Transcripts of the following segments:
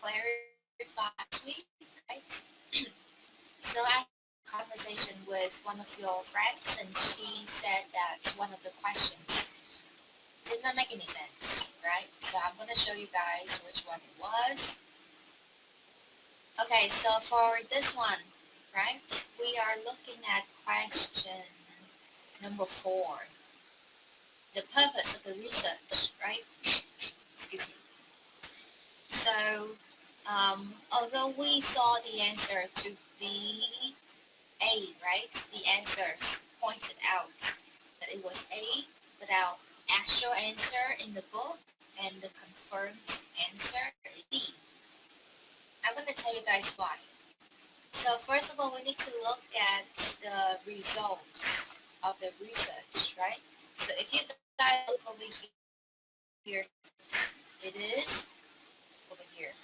clarify last week, right? So I had a conversation with one of your friends, and she said that one of the questions did not make any sense, right? So I'm going to show you guys which one it was. Okay, so for this one, right, we are looking at question number 4. The purpose of the research, right? Excuse me. So, although we saw the answer to be A, right? The answers pointed out that it was A, but our actual answer in the book and the confirmed answer is D. I'm going to tell you guys why. So first of all, we need to look at the results of the research, right? So if you guys look over here, it is over here,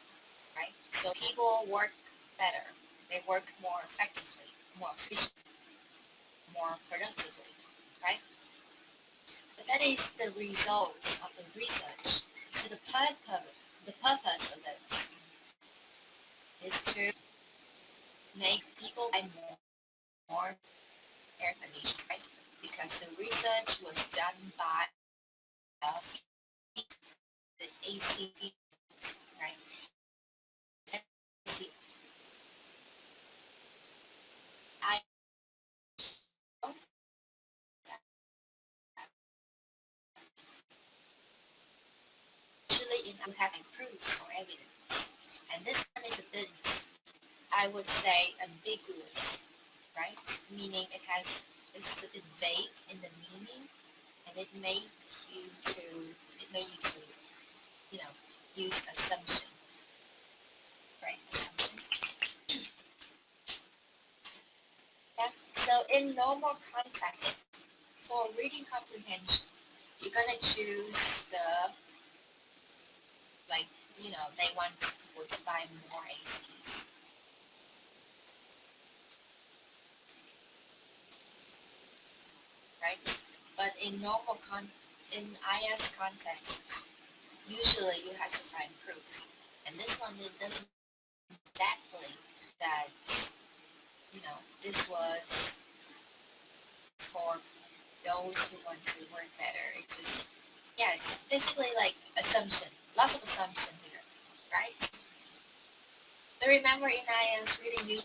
right? So people work better. They work more effectively, more efficiently, more productively, right? But that is the results of the research. So the purpose of it is to make people buy more air conditioners, right? Because the research was done by the AC field, right? See, I actually would have proofs or evidence, and this one is a bit, I would say, ambiguous, right? Meaning it's a bit vague in the meaning, and it made you to you know use assumption, right? Assumption. Yeah. So in normal context, for reading comprehension, you're gonna choose the, like, they want people to buy more ACs, right? But in IS context, usually you have to find proof, and this one, it doesn't exactly that this was for those who want to work better. It just, yeah, it's basically like assumption, lots of assumption here, right? But remember, in IS, really, you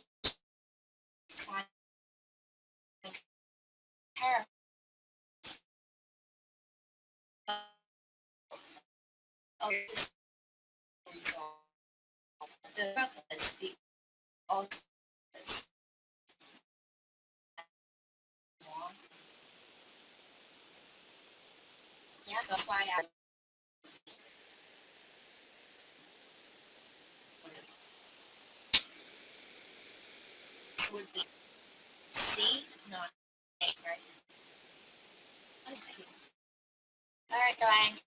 find paragraph of this result, the purpose, the ultimate more. Yeah, so that's why I would be C, not A, right? Okay, thank you. All right, Diane,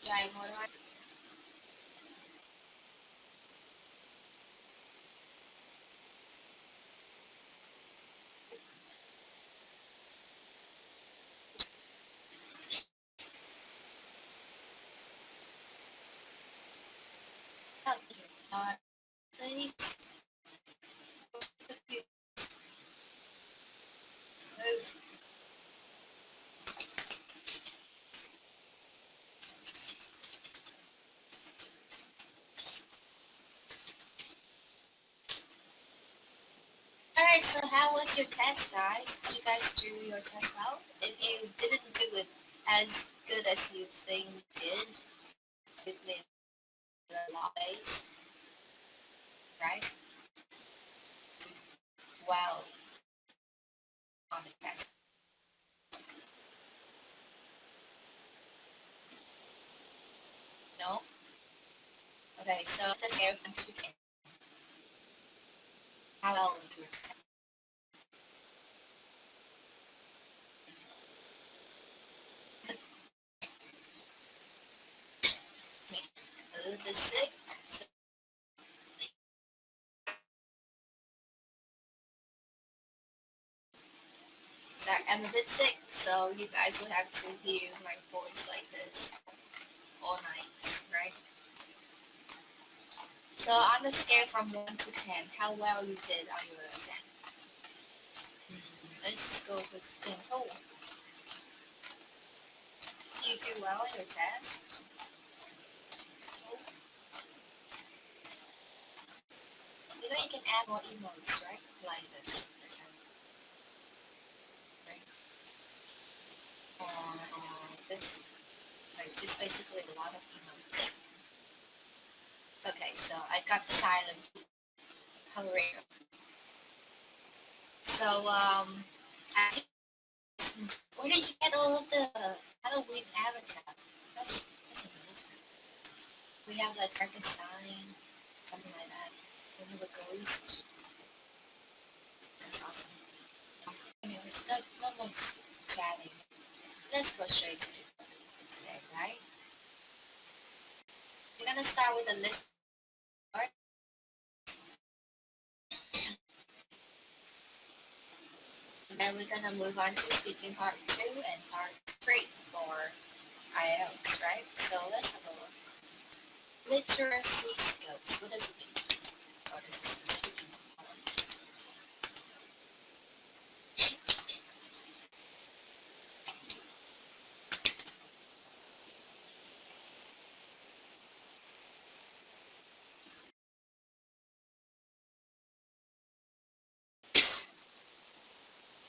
Diane, what do I? Oh, thank you. Please move. All right, so how was your test, guys? Did you guys do your test well? If you didn't do it as good as you think you did, give me the law base, right? Do well on the test. No? Okay, so let's go from 2 to 10. How well do your test? A little bit sick. So, sorry, I'm a bit sick, so you guys will have to hear my voice like this. On a scale from 1 to 10, how well you did on your exam? Let's go with gentle. Do you do well on your test? You know you can add more emotes, right? Like this, for example. Right? Or this. Like just basically a lot of emotes. Okay, so I got silent coloring. So, I think, where did you get all of the Halloween avatar? That's amazing. We have like Frankenstein, something like that. We have a ghost. That's awesome. Anyways, not much chatting. Let's go straight to the topic for today, right? We're gonna start with a list part, and then we're gonna move on to speaking part 2 and part 3 for ielts, right? So let's have a look. Literacy skills. What does it mean? Oh, this is the speaking component.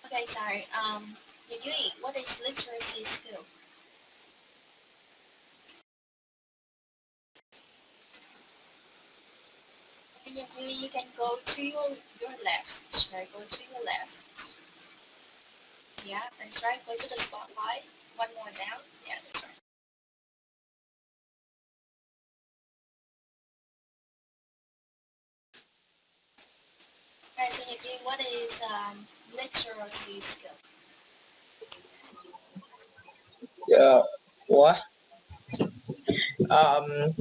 Okay, sorry. Yui, what is literacy skill? And Yui, you can go to your left, right? Go to your left. Yeah, that's right. Go to the spotlight. One more down. Yeah, that's right. Alright, so Yui, what is literacy skill? Yeah, what? Um,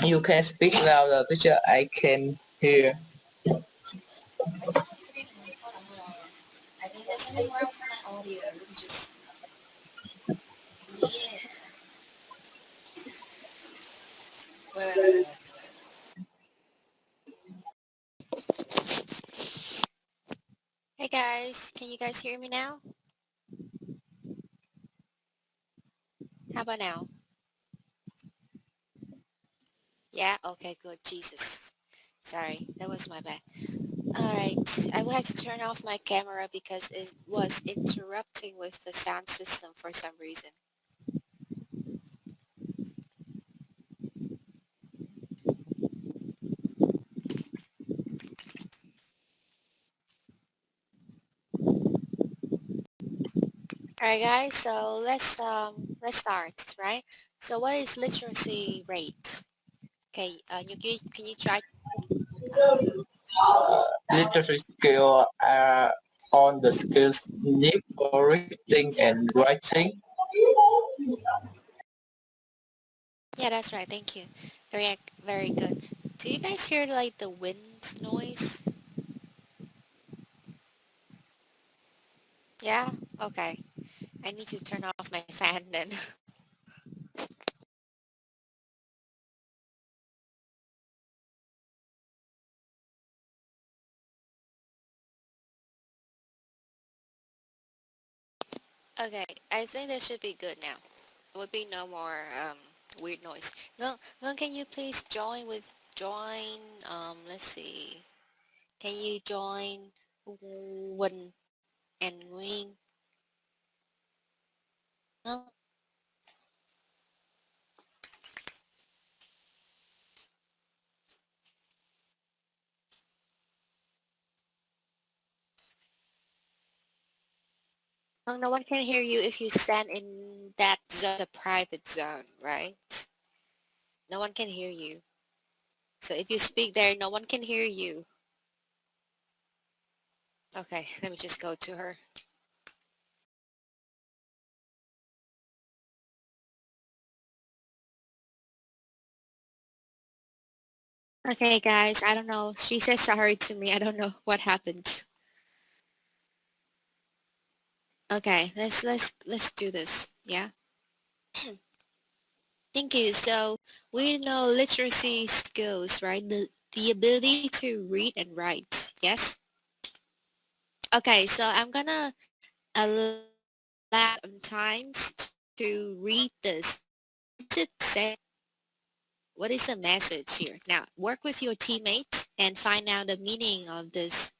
you can speak louder, teacher. I can hear. I cannot hear you. Hold on. I think there's something wrong with my audio. Just yeah. Wait. Hey guys, can you guys hear me now? How about now? Yeah? Okay, good. Jesus. Sorry, that was my bad. Alright, I will have to turn off my camera because it was interrupting with the sound system for some reason. Alright guys, so let's start, right? So what is literacy rate? Okay, can you try um Literacy skill are on the skills needed for reading and writing. yeah, that's right, thank you. Very good. Do you guys hear like the wind noise? Yeah? Okay. I need to turn off my fan then. Okay, I think that should be good now. There would be no more weird noise. No, can you please join, let's see. Can you join Win and Wing? No, no one can hear you if you stand in that zone, the private zone, right? No one can hear you. So if you speak there, no one can hear you. Okay, let me just go to her. Okay, guys, I don't know. She said sorry to me. I don't know what happened. Okay, let's do this. Yeah. Thank you. So we know literacy skills, right? The ability to read and write. Yes? Okay, so I'm gonna allow sometimes to read this. What does it say? What is the message here? Now, work with your teammates and find out the meaning of this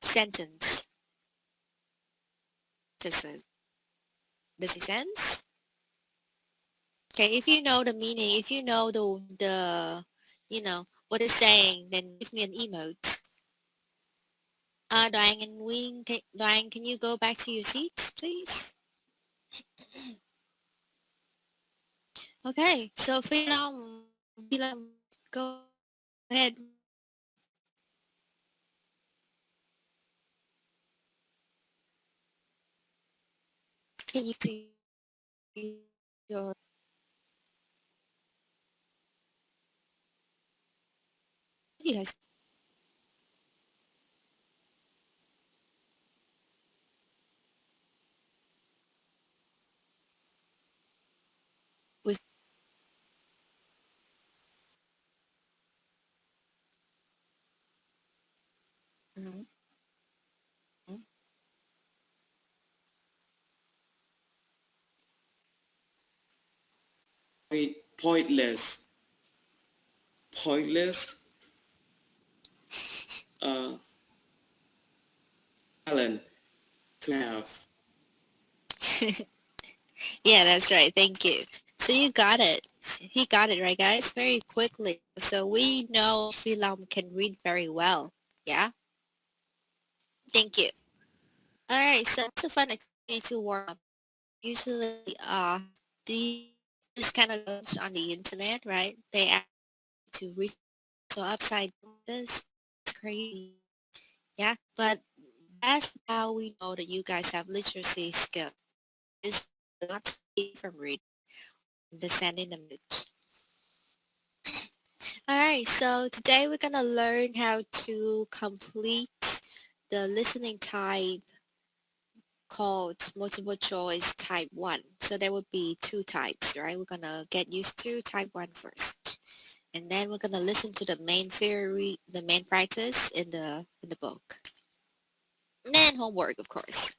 sentence. Does it make sense? Okay, if you know the meaning, if you know what it's saying, then give me an emote. Đoàn and Wing, Đoàn, can you go back to your seats, please? Okay, so Phi Long, go ahead. Can you see your you guys with mhm, mhm. Pointless, pointless, uh, talent to have. Yeah, that's right. Thank you. So you got it. He got it right, guys, very quickly. So we know Phi Long can read very well. Yeah, thank you. All right, so it's a fun activity to warm up. Usually, the this kind of challenge on the internet, right? They ask you to read so upside down this. It's crazy. Yeah, but that's how we know that you guys have literacy skill. It's not from reading, the sending the message. All right, so today we're gonna learn how to complete the listening type called multiple choice type 1. So there would be two types, right? We're gonna get used to type 1 first. And then we're gonna listen to the main theory, the main practice in the book. And then homework, of course.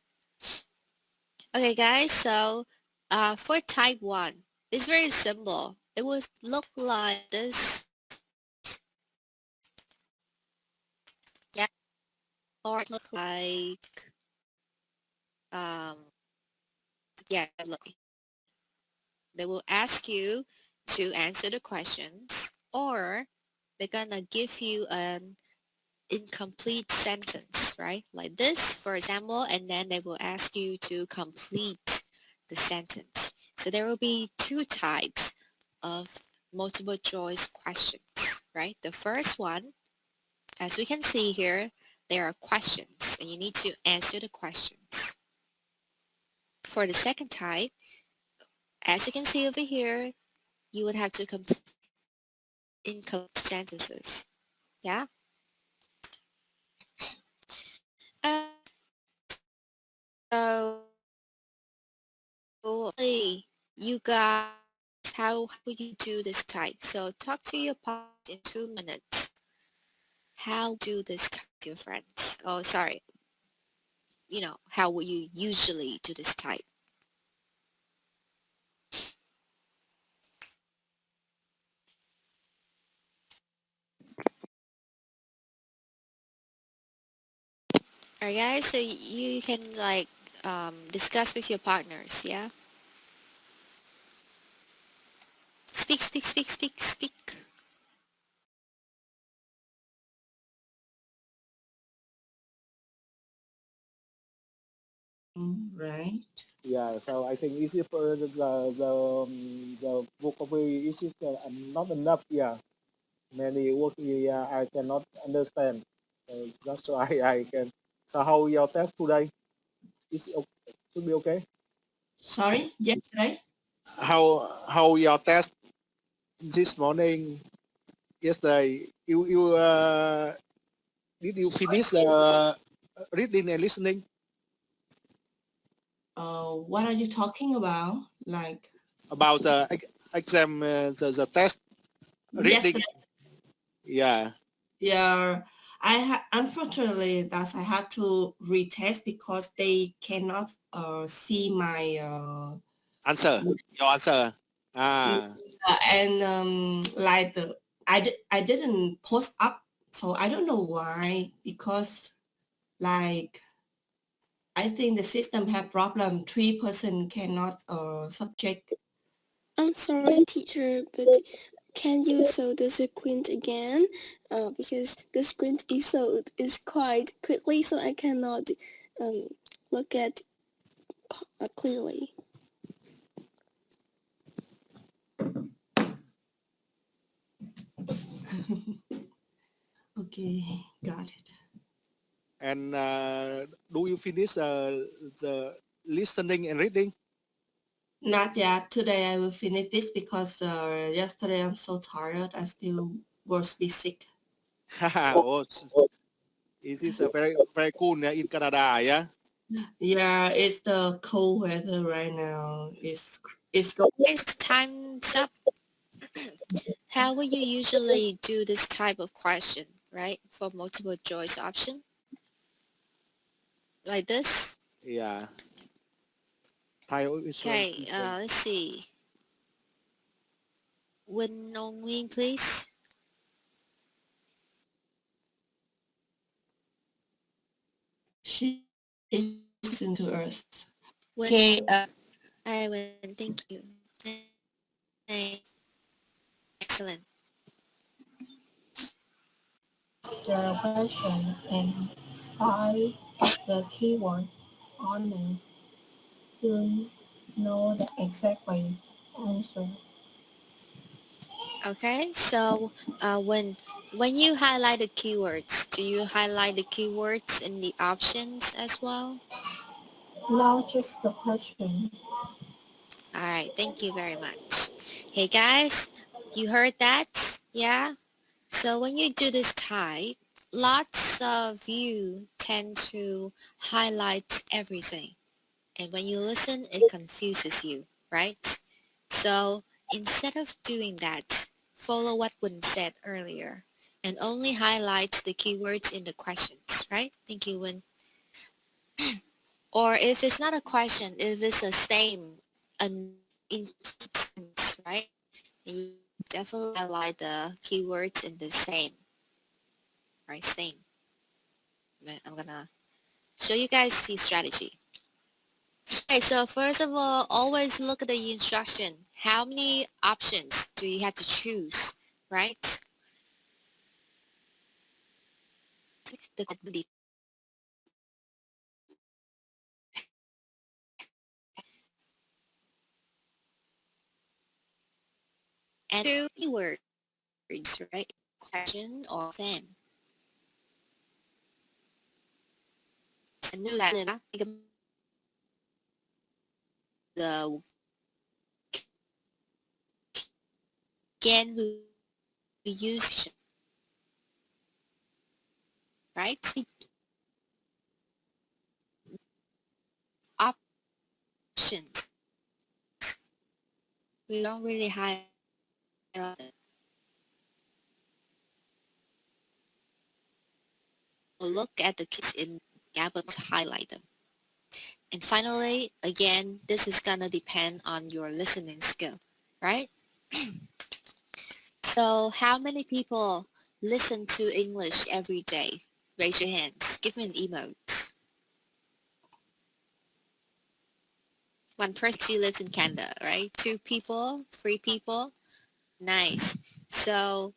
Okay, guys, so for type 1, it's very simple. It would look like this, yeah, or it look like, um, yeah, look, they will ask you to answer the questions, or they're gonna give you an incomplete sentence, right? Like this, for example, and then they will ask you to complete the sentence. So there will be two types of multiple choice questions, right? The first one, as we can see here, there are questions and you need to answer the questions. For the second type, as you can see over here, you would have to complete incomplete sentences. Yeah? Uh, so hey, you guys, how would you do this type? So talk to your partner in 2 minutes. How do this type with your friends? Oh, sorry. How would you usually do this type? Alright, guys, so you can discuss with your partners, yeah? Speak, speak, speak, speak, speak. Right. Yeah, so I think easy for the vocabulary is just not enough. Yeah, many words yeah, I cannot understand. That's why I can. So how your test today? Should be okay. Sorry, yesterday? How your test this morning? Yesterday, you did you finish reading and listening What are you talking about? about the exam the test reading? Yesterday? Yeah. Yeah, unfortunately that I have to retest because they cannot see my Answer. Your answer. Ah. and like I didn't post up, so I don't know why, because like I think the system have problem. 3% cannot subject. I'm sorry, teacher, but can you show the screen again? Because the screen is quite quickly, so I cannot look at clearly. Okay, got it. And do you finish the listening and reading? Not yet. Today I will finish this because yesterday I'm so tired. I still was be sick. Oh, it is a very cool in Canada, yeah. Yeah, it's the cold weather right now. It's Guys, time's up. How will you usually do this type of question, right? For multiple choice option? Like this? Yeah. Thai is one Okay, question. let's see. Win on wing, please. she listen to us. Win. Okay, Alright, Win, thank you. Hey, excellent. The question and type the keyword on you know the exactly answer. Okay, so when you highlight the keywords, do you highlight the keywords in the options as well? Now just the question. All right, thank you very much. Hey guys, you heard that? Yeah? So when you do this type, lots of you tend to highlight everything. And when you listen, it confuses you, right? So instead of doing that, follow what Win said earlier and only highlight the keywords in the questions, right? Thank you, Win. Or if it's not a question, if it's a same, an incomplete sentence, right? You definitely highlight the keywords in the same, right? Same. I'm gonna show you guys the strategy. Okay, so first of all, always look at the instruction. How many options do you have to choose, right? The and two keywords, right? Question or same. And new that the again we use right options. We don't really highlight it. Look at the keys in able to highlight them. And finally, again, this is gonna depend on your listening skill, right? So how many people listen to English every day? Raise your hands. Give me an emote. One person actually lives in Canada, right? Two people, three people. Nice. So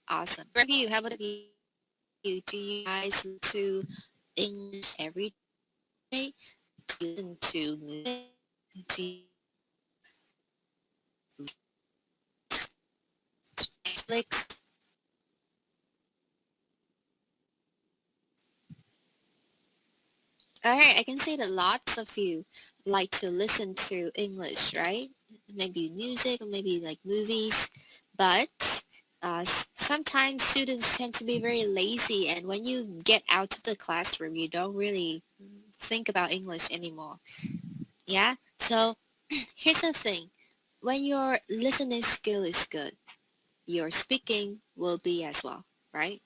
awesome. Review. How about you? Do you guys listen to English every day? Do you listen to music? Do you Netflix? All right, I can say that lots of you like to listen to English, right? Maybe music or maybe like movies, but sometimes students tend to be very lazy, and when you get out of the classroom, you don't really think about English anymore. Yeah? So here's the thing. When your listening skill is good, your speaking will be as well, right?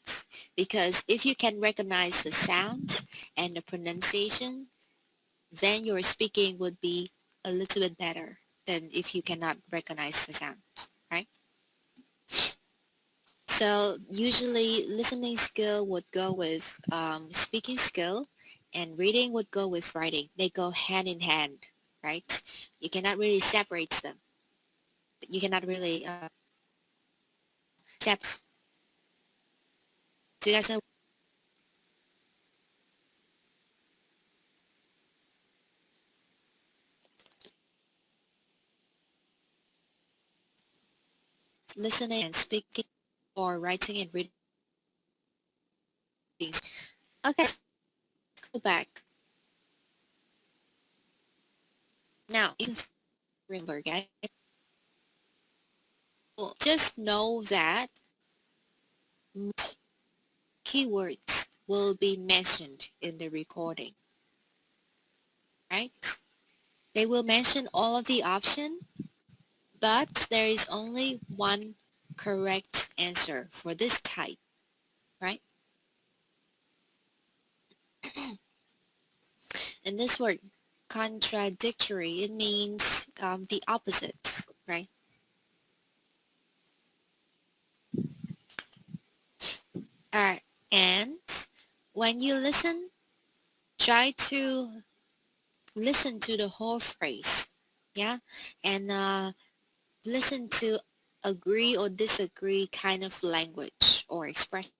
Because if you can recognize the sounds and the pronunciation, then your speaking would be a little bit better than if you cannot recognize the sounds, right? So usually listening skill would go with speaking skill, and reading would go with writing. They go hand in hand, right? You cannot really separate them. You cannot really separate. So you guys know listening and speaking, or writing and reading. Okay, let's go back. Now, you can remember, guys. Well, just know that keywords will be mentioned in the recording, right? They will mention all of the options, but there is only one correct answer for this type, right? And this word, contradictory, it means the opposite, right? Alright, and when you listen, try to listen to the whole phrase, yeah? And listen to agree or disagree kind of language or expression,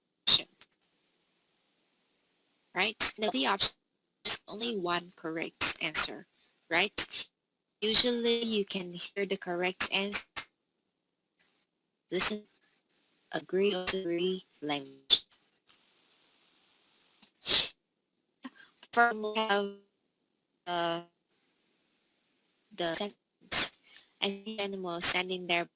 right? No, the option is only one correct answer, right? Usually you can hear the correct answer, listen, agree or disagree language. For we have uh, the sentence, I see animals standing there,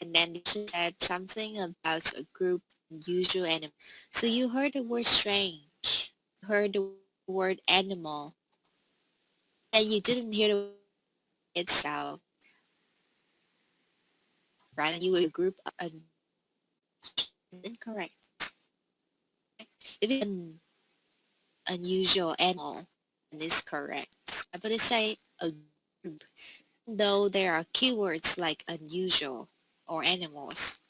and then they said something about a group of unusual animal. So you heard the word strange, you heard the word animal, and you didn't hear the word itself, right? And you were a group of incorrect. If it's an unusual animal, then it's correct. But if say a group, though there are keywords like unusual or animals,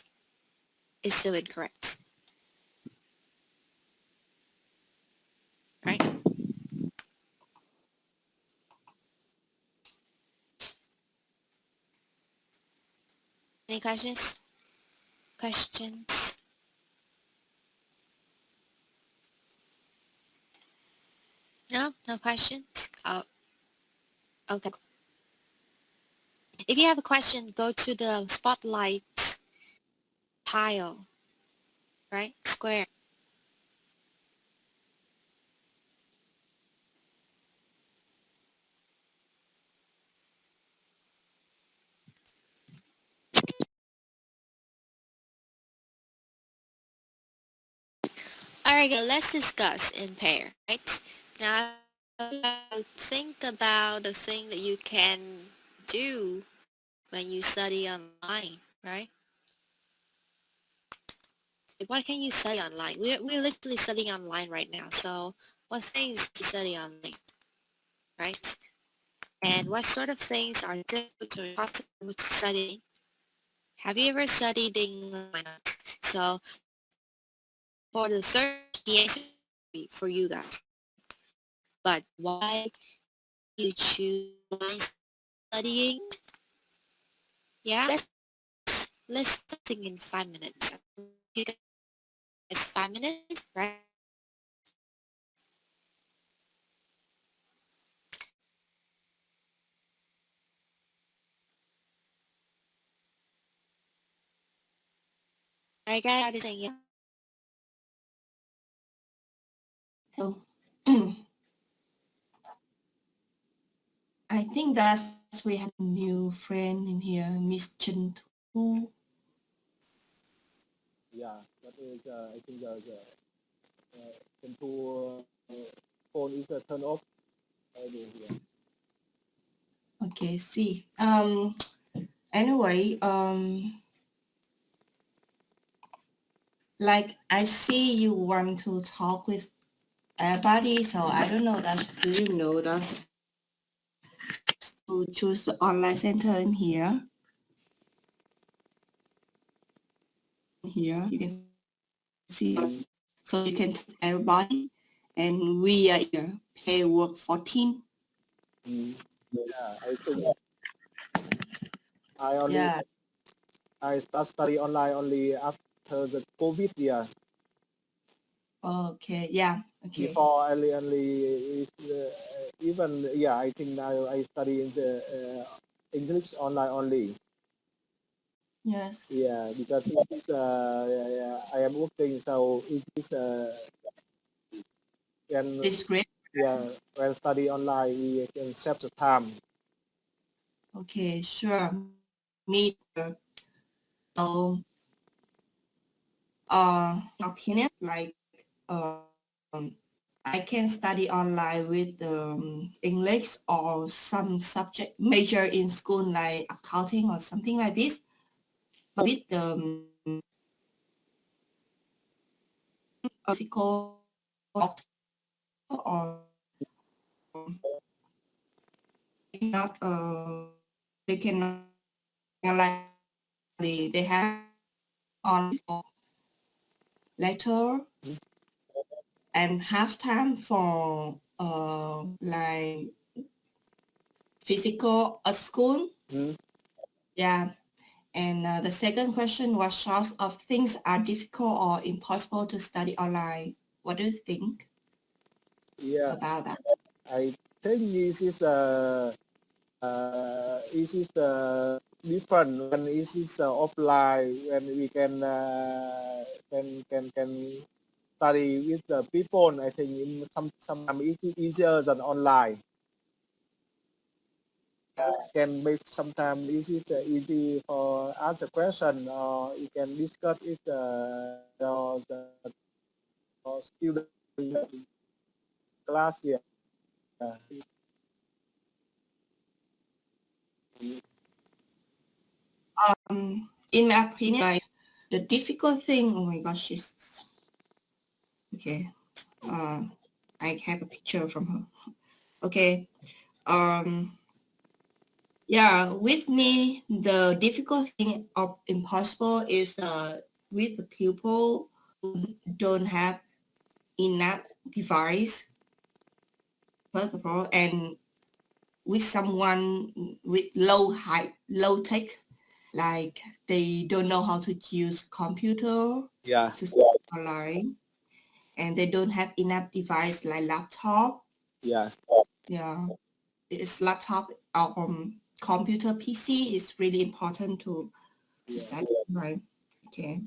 it's still incorrect, right? Any questions? Questions? No? No questions? Oh, okay. If you have a question, go to the spotlight tile, right? Square. Alright, let's discuss in pair, right? Now, think about the thing that you can do when you study online, right? Like, what can you study online? We're literally studying online right now. So what things do you study online, right? And what sort of things are difficult or possible to study? Have you ever studied English? Why not? So for the third, the answer for you guys. But why you choose online studying? Yeah, let's start in 5 minutes. You guys 5 minutes, right? Right, guys? How to say yeah? So I think that we have a new friend in here, Miss Chen Tu. Yeah, that is, I think the phone is turned off. Yeah. Okay, see. Anyway, like I see you want to talk with everybody, so I don't know that. Do you know that to choose the online center in here? Here you can see, so you can talk to everybody, and we are here pay work 14. Yeah, I think I only Yeah. I start study online only after the COVID. Yeah, Okay. Yeah. Okay. before I only is even yeah. I think now I study in the English online only. Yes. Yeah, because it is I am working, so it is can It's great. yeah when study online we can save the time. Okay. Sure. Me too. So, opinion like I can study online with English or some subject major in school like accounting or something like this. But with physical doctor or not they cannot like they have on for lecture and half time for like physical school. Hmm? Yeah. And the second question was sorts of things are difficult or impossible to study online. What do you think Yeah, about that? I think this is different when this is offline when we can study with the people. I think sometimes it is easier than online. Can make sometimes it is easy for answer question or you can discuss with the student class. Yeah. In my opinion, like the difficult thing, oh my gosh, it's okay. I have a picture from her. Okay. Yeah, with me, the difficult thing of impossible is with the people who don't have enough device, first of all, and with someone with low height, low tech, like they don't know how to use computer Yeah. to study online, and they don't have enough device like laptop. Yeah. Yeah, it's laptop or computer PC is really important to Yeah. study online. Okay.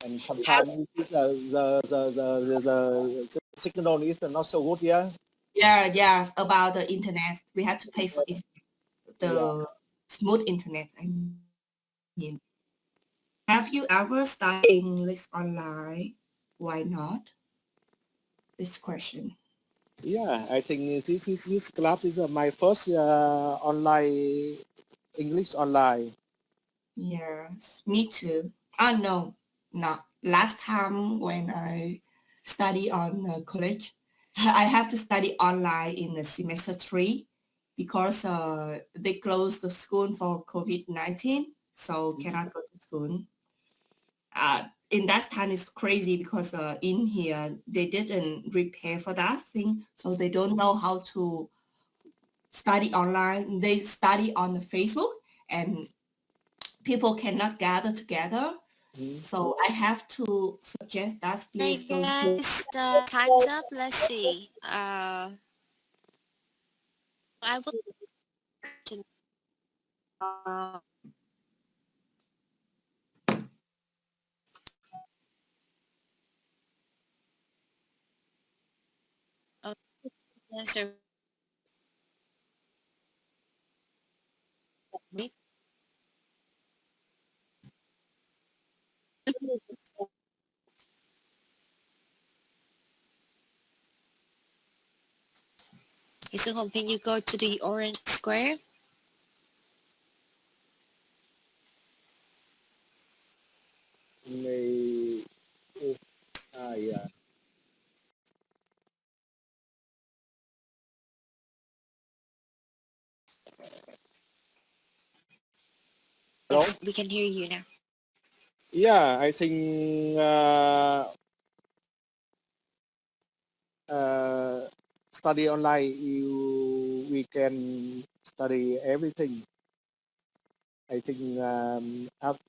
And sometimes it is, the signal is not so good. Yeah. Yeah, about the internet. We have to pay for it, Yeah. the smooth internet. I mean, have you ever studied English online? Why not? This question. Yeah, I think this class is my first online English online. Yes, me too. Oh no, not last time when I study on college, I have to study online in the semester 3 because they closed the school for COVID-19, so cannot go to school. In that time it's crazy because in here they didn't prepare for that thing, so they don't know how to study online. They study on the Facebook and people cannot gather together. Mhm. So I have to suggest that Hey please go to guys, the time's up. Let's see. I will mention, uh, uh, answer me. Hey, so home, can you go to the orange square? May Hello? Yes, we can hear you now. Yeah, I think study online, we can study everything. I think up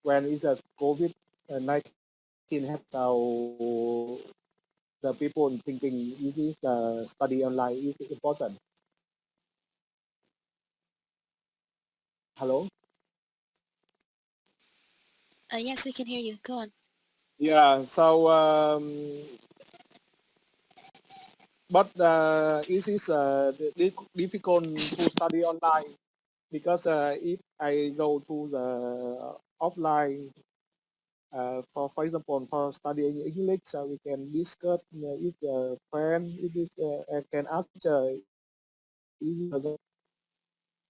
when it's a COVID-19 happened, so the people thinking this is study online is important. Hello? Yes, we can hear you. Go on. Yeah, so but it is difficult to study online because if I go to the offline, for example, for studying English, we can discuss with a friend. It is can ask easier than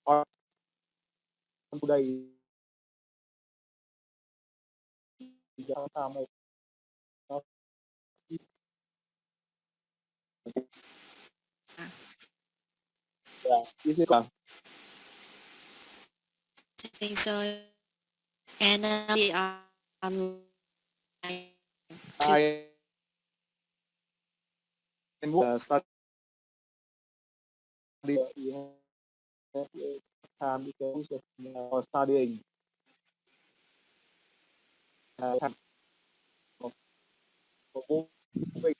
or today. Sometimes not yeah, this is I think so. And the online to I am study you have time you can use it for studying. Time for moving.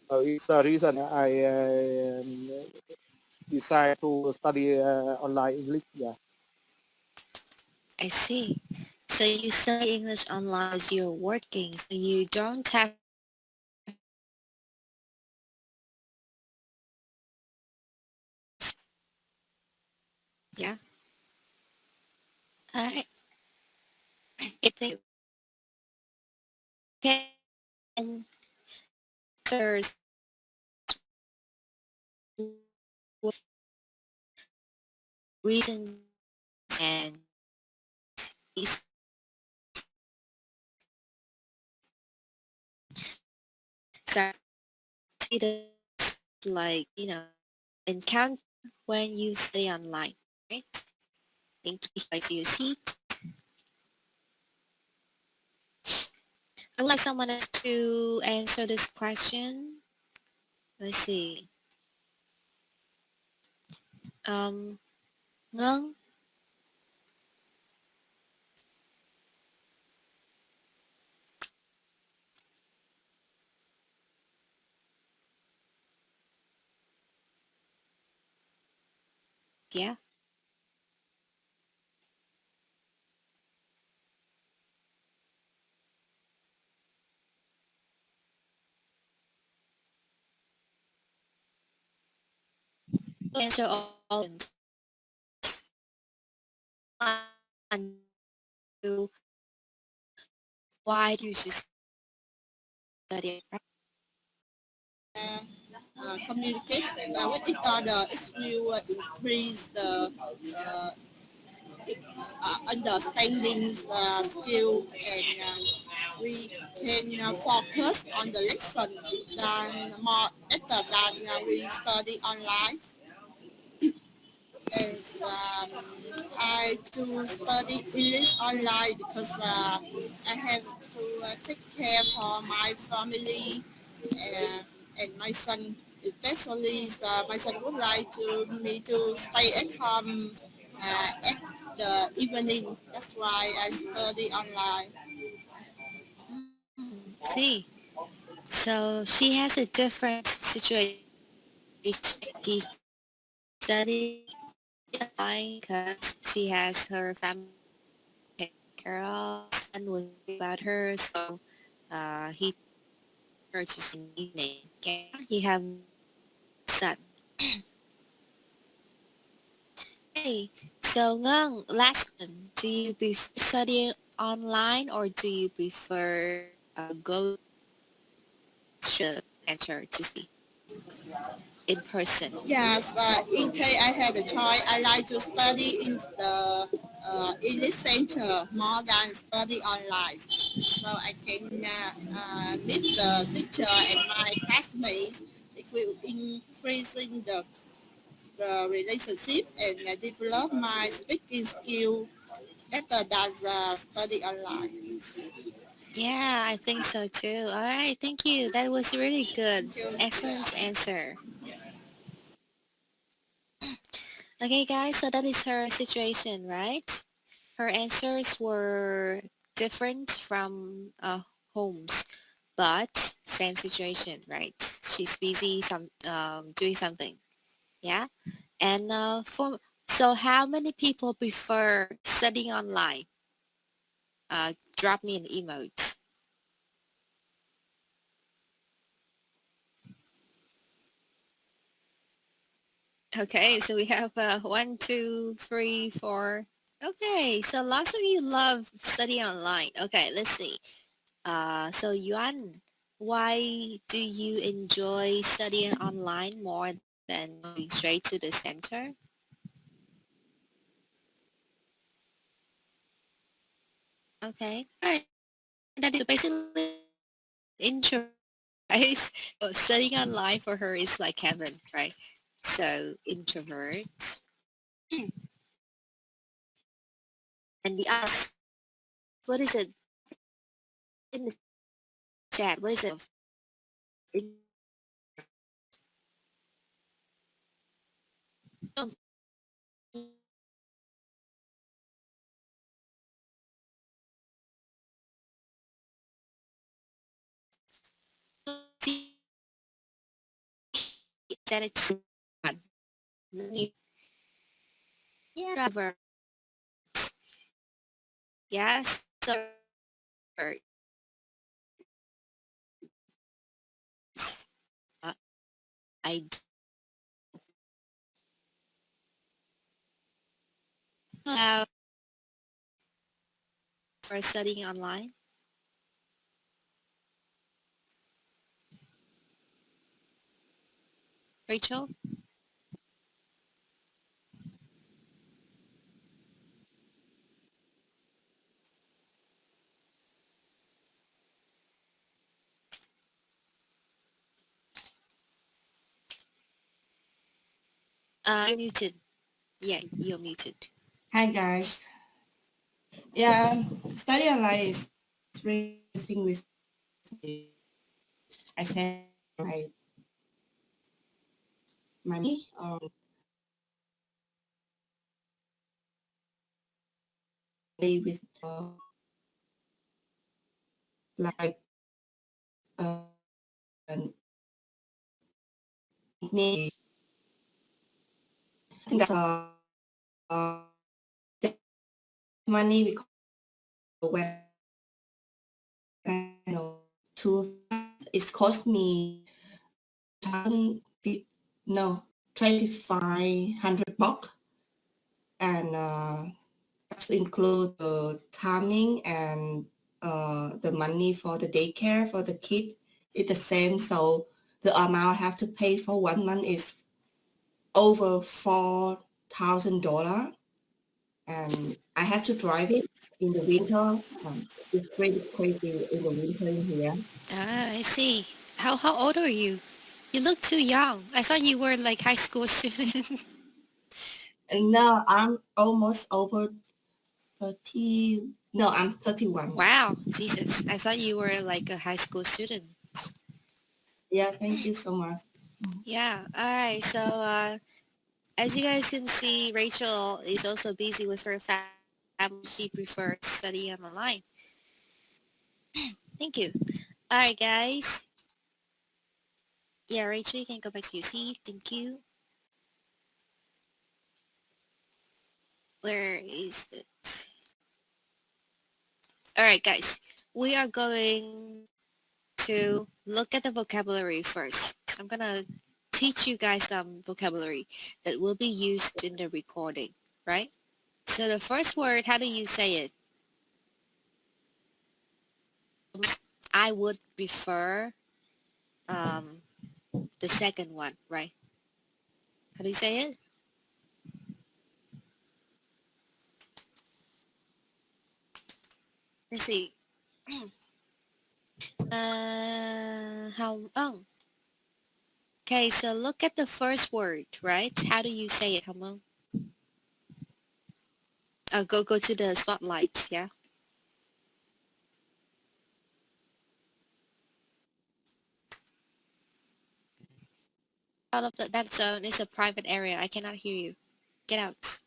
So it's a reason I decide to study online English. Yeah. I see. So you study English online as you're working, so you don't have yeah. All right. I think can answers reasons and these so it's like encounter when you study online, right? Thank you for your seat. I would like someone else to answer this question. Let's see. Um, Ngân? Yeah. Answer all. And why do you study? Communicate with each other. It will increase the understanding skill, and we can focus on the lesson than more better than we study online. And I to study English online because I have to take care for my family uh, and my son. Especially, my son would like to me to stay at home at the evening. That's why I study online. See, so she has a different situation. She study online because she has her family to take care of, and was about her, so he her to see in the evening. Okay, he have son. Hey, so Ngang, last one. Do you prefer studying online or do you prefer go to the center to see in person? Yes, in case I had a choice, I like to study in the English center more than study online. So I can meet the teacher and my classmates. It will increase in the the relationship and develop my speaking skill better than the study online. Yeah, I think so too. All right, thank you. That was really good. Thank you. Excellent answer. Okay, guys, so that is her situation, right? Her answers were different from Holmes, but same situation, right? She's busy doing something. Yeah. And so how many people prefer studying online? Drop me an emote. Okay, so we have 1, 2, 3, 4. Okay, so lots of you love study online. Okay, let's see. So Yuan, why do you enjoy studying online more than going straight to the center? Okay, all right. That is basically intro, guys. So studying online for her is like heaven, right? So introvert. And the other, what is it in the chat? What is it of attitude? Yeah, introvert. Yes, so uh, I have for studying online. Rachel? You're muted. Yeah, you're muted. Hi guys. Yeah, study online is really interesting with I said my money with like and me. I think that's uh, money because when I know to it's cost me no 2,500 bucks and to include the timing and the money for the daycare for the kid is the same. So the amount I have to pay for 1 month is over $4,000, and I have to drive it in the winter. It's really crazy in the winter in here. Ah, I see. How old are you? You look too young. I thought you were like high school student. And now I'm almost over 30. No, I'm 31. Wow, Jesus. I thought you were like a high school student. Yeah, thank you so much. Yeah. All right. So as you guys can see, Rachel is also busy with her family. She prefers studying online. Thank you. All right, guys. Yeah, Rachel, you can go back to your seat. Thank you. Where is it? All right, guys. We are going to look at the vocabulary first. I'm going to teach you guys some vocabulary that will be used in the recording, right? So the first word, how do you say it? I would prefer um, the second one, right? How do you say it? Let's see. How? Oh, Okay, so look at the first word, right? How do you say it, Hamon? Go to the spotlight, yeah? Out of that zone is a private area. I cannot hear you. Get out.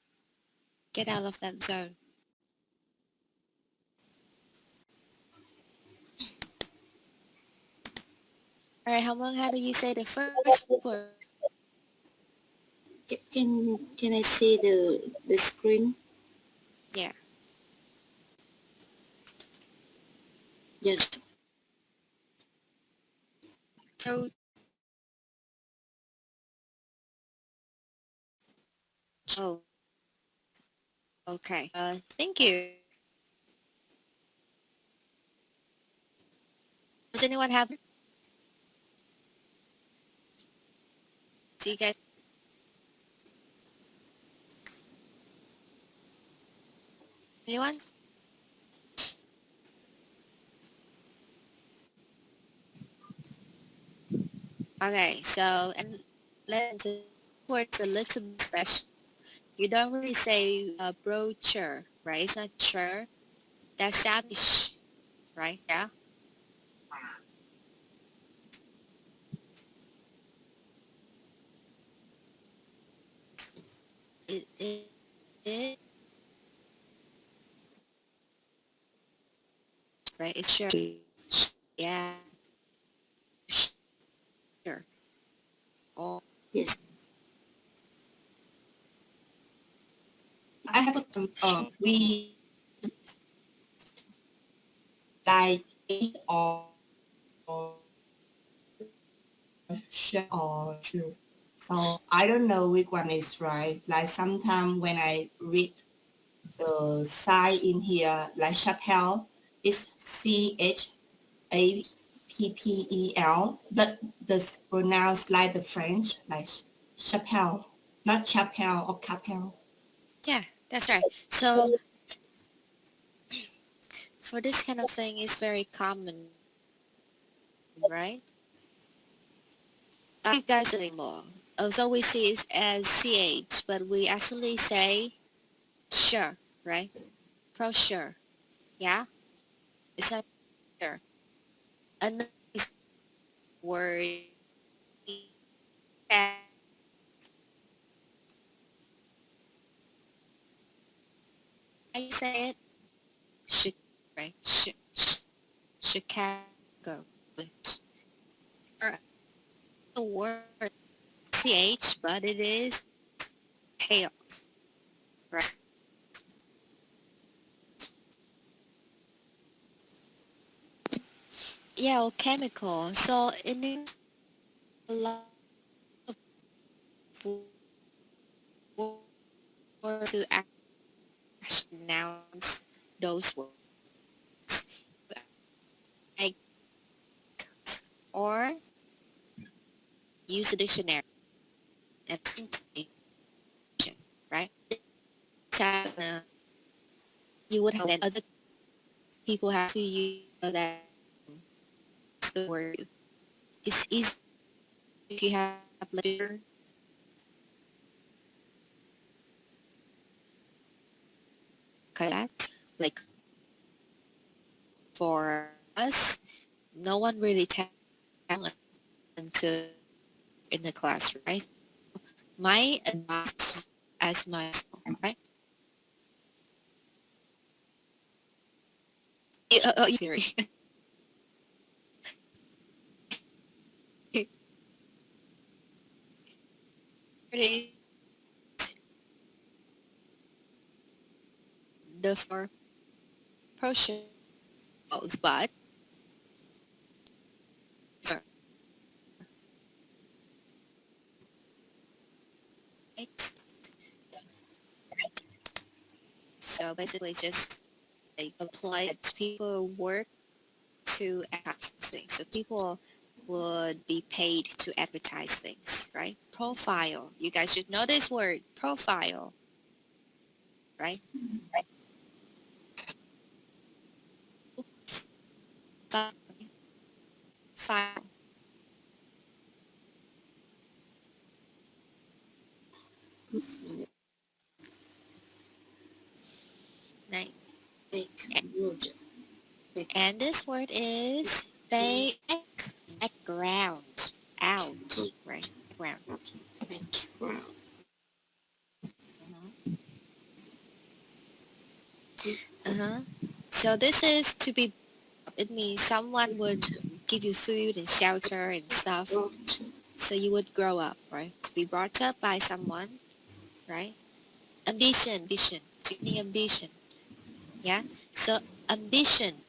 Get out of that zone. All right, Hamon, how do you say the first word? Can I see the screen? Yeah. Yes. Pro. Oh, okay. Thank you. Does anyone have? Do you guys? Anyone? Okay, so and let's words a little bit special. You don't really say brochure, right? It's not sure. That's Spanish, right? Yeah. It right. It's sure. Yeah. Sure. Oh, Yes. I have we like or share or true. So I don't know which one is right. Like sometimes when I read the sign in here, like chapel, it's Chappel, but this pronounced like the French, like chapel, not chapel or capel. yeah. That's right. So for this kind of thing, it's very common, right? You guys anymore. Although we see it as ch, but we actually say sure, right? Pro sure. Yeah. It's not sure. Another word. How you say it? Right? Chicago. Or a word ch, but it is tail, right? Yeah, or chemical. So it needs a lot of words to actually pronounce those words. Like, or use a dictionary and intonation, right? You would have then other people have to use that the word. It's easy if you have like that. Like for us, no one really tells until in the class, right? My advice as my right? Theory. The four portions, but right? So basically, just like apply it. People work to advertise things. So people would be paid to advertise things, right? Profile. You guys should know this word, profile, right? File. File. Này. Background. And this word is background. Out, right? Background. Background. So this is to be, it means someone would give you food and shelter and stuff. So you would grow up, right? To be brought up by someone, right? Ambition. Any ambition. Yeah. So ambition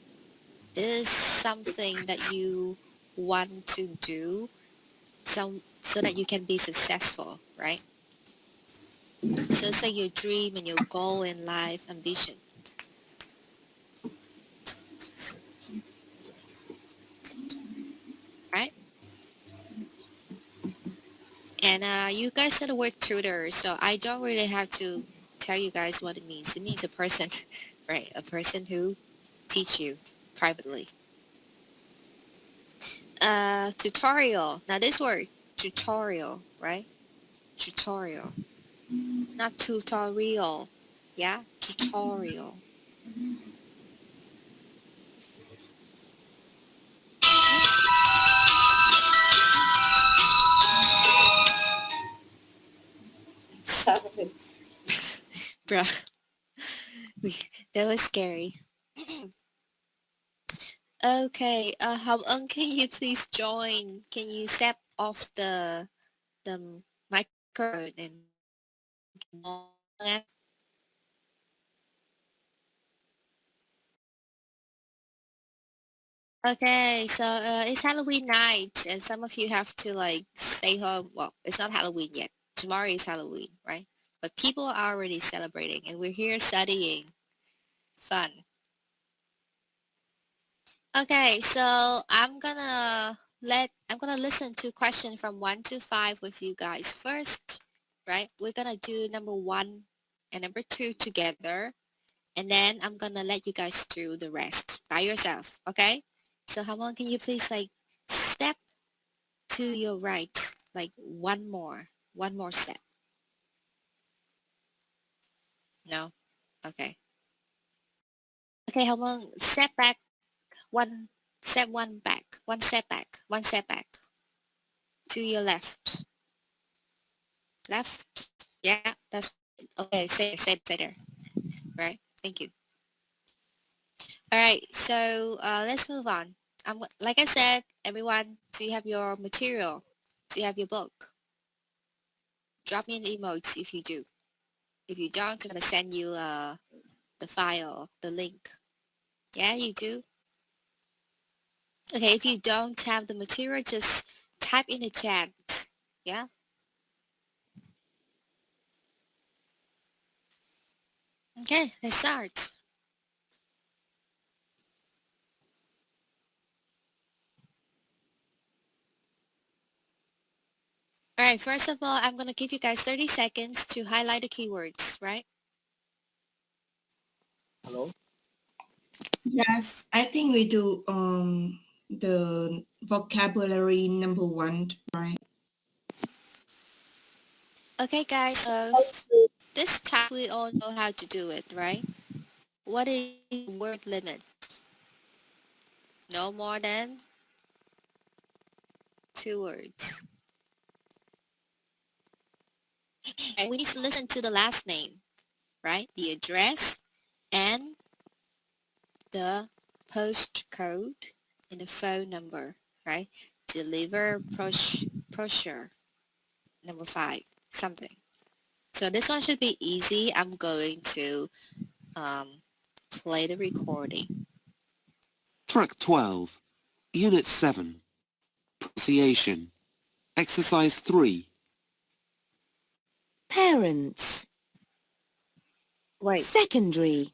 is something that you want to do so that you can be successful, right? So say your dream and your goal in life, ambition. Right? And you guys said the word tutor, so I don't really have to tell you guys what it means. It means a person, right? A person who teach you privately. Tutorial. Now this word, tutorial, right? Tutorial. Not tutorial. Yeah? Tutorial. Sorry. Bruh. That was scary. Okay, can you please join? Can you step off the microphone and okay, so it's Halloween night, and some of you have to like stay home. Well, it's not Halloween yet. Tomorrow is Halloween, right? But people are already celebrating, and we're here studying. Fun. Okay, so I'm gonna listen to question from 1 to 5 with you guys first, right? We're gonna do number 1 and number 2 together, and then I'm gonna let you guys do the rest by yourself, okay? So Hamon, can you please like step to your right, like one more step? No? Okay. Okay, Hamon, step back one step back to your left. Left. Yeah, that's okay. Say there. Right. Thank you. All right. So let's move on. Like I said, everyone, do you have your material? Do you have your book? Drop me an emoji if you do. If you don't, I'm gonna send you the file, the link. Yeah, you do. Okay. If you don't have the material, just type in the chat. Yeah. Okay. Let's start. All right, first of all, I'm going to give you guys 30 seconds to highlight the keywords, right? Hello. Yes, I think we do the vocabulary number 1, right? Okay, guys, so this time we all know how to do it, right? What is the word limit? No more than 2 words. And we need to listen to the last name, right? The address and the postcode and the phone number, right? Deliver brochure, number 5, something. So this one should be easy. I'm going to play the recording. Track 12, Unit 7, Pronunciation. Exercise 3. Parents. Wait, Secondary.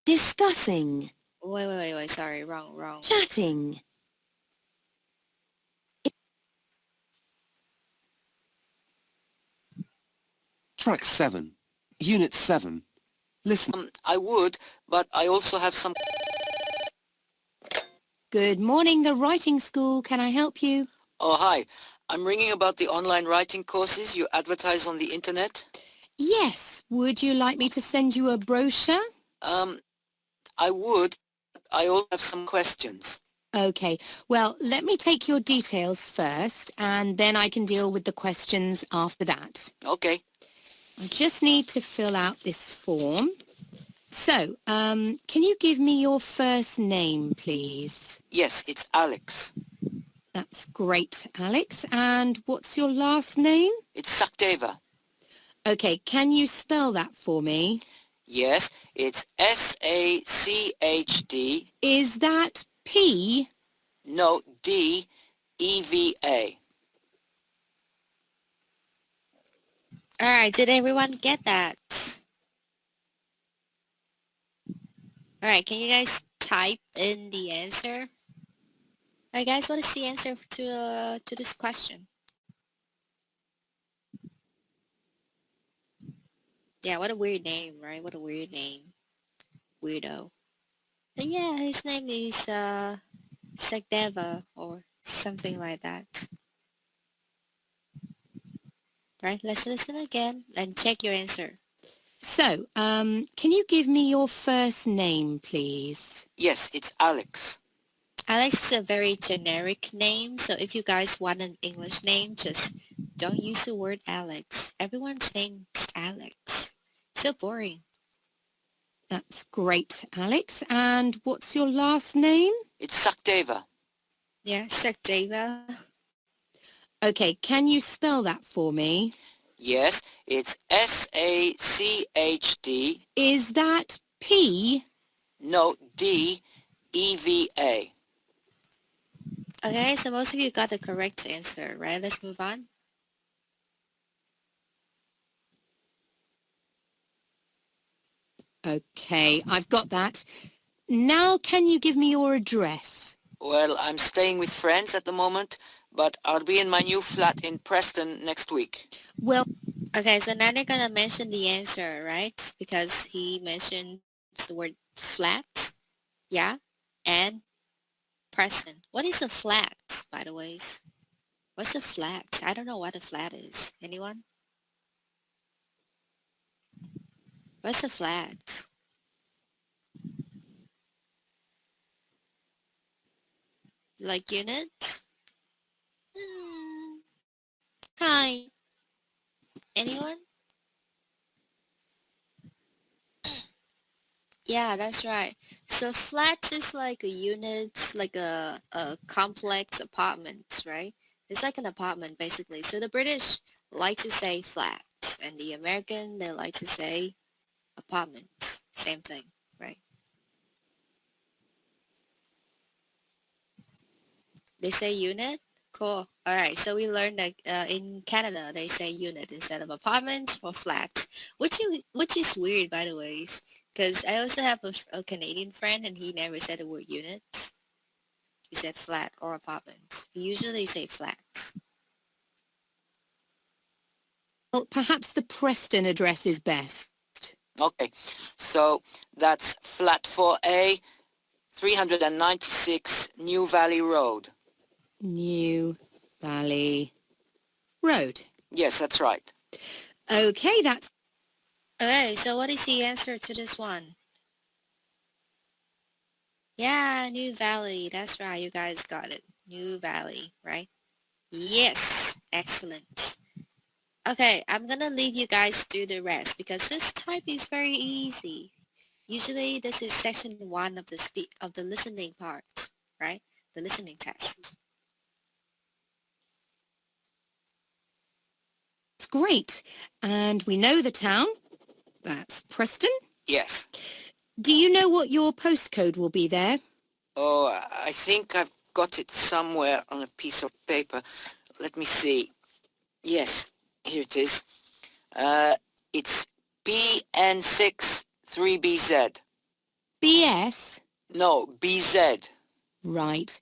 Discussing. wait. Sorry, wrong. Chatting. Track 7, Unit 7. Listen. I would, but I also have some... Good morning, the writing school. Can I help you? Oh, hi. I'm ringing about the online writing courses you advertise on the internet. Yes. Would you like me to send you a brochure? I would. I also have some questions. Okay. Well, let me take your details first, and then I can deal with the questions after that. Okay. I just need to fill out this form. So, can you give me your first name, please? Yes, it's Alex. That's great, Alex. And what's your last name? It's Sakdeva. Okay, can you spell that for me? Yes, it's S-A-C-H-D. Is that P? No, D-E-V-A. All right, did everyone get that? All right, can you guys type in the answer? All right, guys, what is the answer to this question? Yeah, what a weird name, right? What a weird name. Weirdo. But yeah, his name is Sakdeva or something like that. Right, let's listen again and check your answer. So, can you give me your first name, please? Yes, it's Alex. Alex is a very generic name, so if you guys want an English name, just don't use the word Alex. Everyone's name is Alex. So boring. That's great, Alex. And what's your last name? It's Sakdeva. Yeah, Sakdeva. Okay, can you spell that for me? Yes, it's S-A-C-H-D. Is that P? No, D-E-V-A. Okay, so most of you got the correct answer, right? Let's move on. Okay, I've got that. Now can you give me your address? Well, I'm staying with friends at the moment, but I'll be in my new flat in Preston next week. Well, okay, so now they're gonna mention the answer, right? Because he mentioned the word flat, yeah, and Preston. What is a flat, by the way? What's a flat? I don't know what a flat is. Anyone? What's a flat? Like unit? Hmm. Hi. Anyone? Yeah, that's right. So flat is like a unit, like a complex apartment, right? It's like an apartment basically. So the British like to say flat and the American, they like to say apartment. Same thing, right? They say unit? Cool. All right. So we learned that in Canada, they say unit instead of apartment or flat, which is weird, by the way, because I also have a Canadian friend and he never said the word unit. He said flat or apartment. He usually say flat. well, perhaps the Preston address is best. Okay, so that's flat 4A, 396 New Valley Road. New Valley Road. Yes, that's right. Okay, that's... Okay, so what is the answer to this one? Yeah, New Valley. That's right. You guys got it. New Valley, right? Yes. Excellent. Okay, I'm gonna leave you guys do the rest because this type is very easy. Usually this is section 1 of the listening part, right? The listening test. It's great. And we know the town. That's Preston. Yes. Do you know what your postcode will be there? Oh, I think I've got it somewhere on a piece of paper. Let me see. Yes, here it is. It's BN6 3BZ. BS? No, BZ. Right.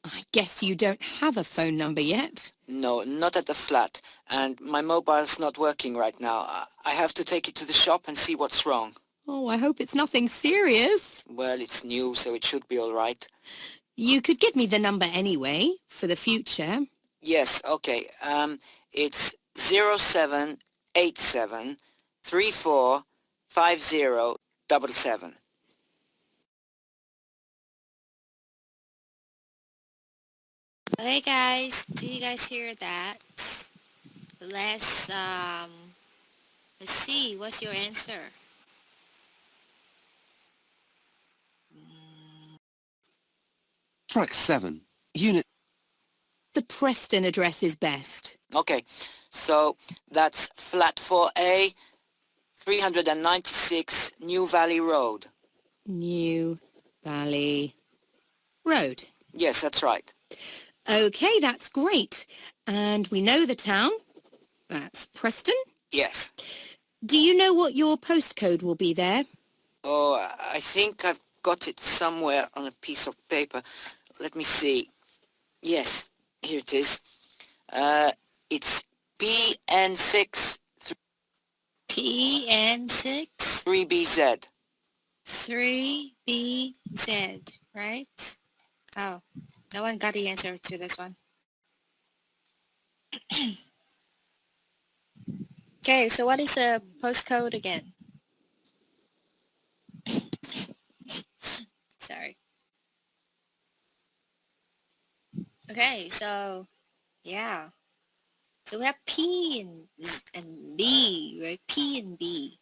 I guess you don't have a phone number yet. No, not at the flat. And my mobile's not working right now. I have to take it to the shop and see what's wrong. Oh, I hope it's nothing serious. Well, it's new, so it should be all right. You could give me the number anyway, for the future. Yes, okay. It's 0787345077. Okay, guys, do you guys hear that? Let's let's see. What's your answer? Track 7. Unit The Preston address is best. Okay, so that's flat 4A, 396 New Valley Road. New Valley Road. Yes, that's right. Okay, that's great. And we know the town. That's Preston. Yes. Do you know what your postcode will be there? Oh, I think I've got it somewhere on a piece of paper. Let me see. Yes, here it is. It's PN6 PN6 3BZ. 3BZ, right? Oh, no one got the answer to this one. Okay, so what is the postcode again? Sorry. Okay, so yeah. So we have P and B, right? P and B.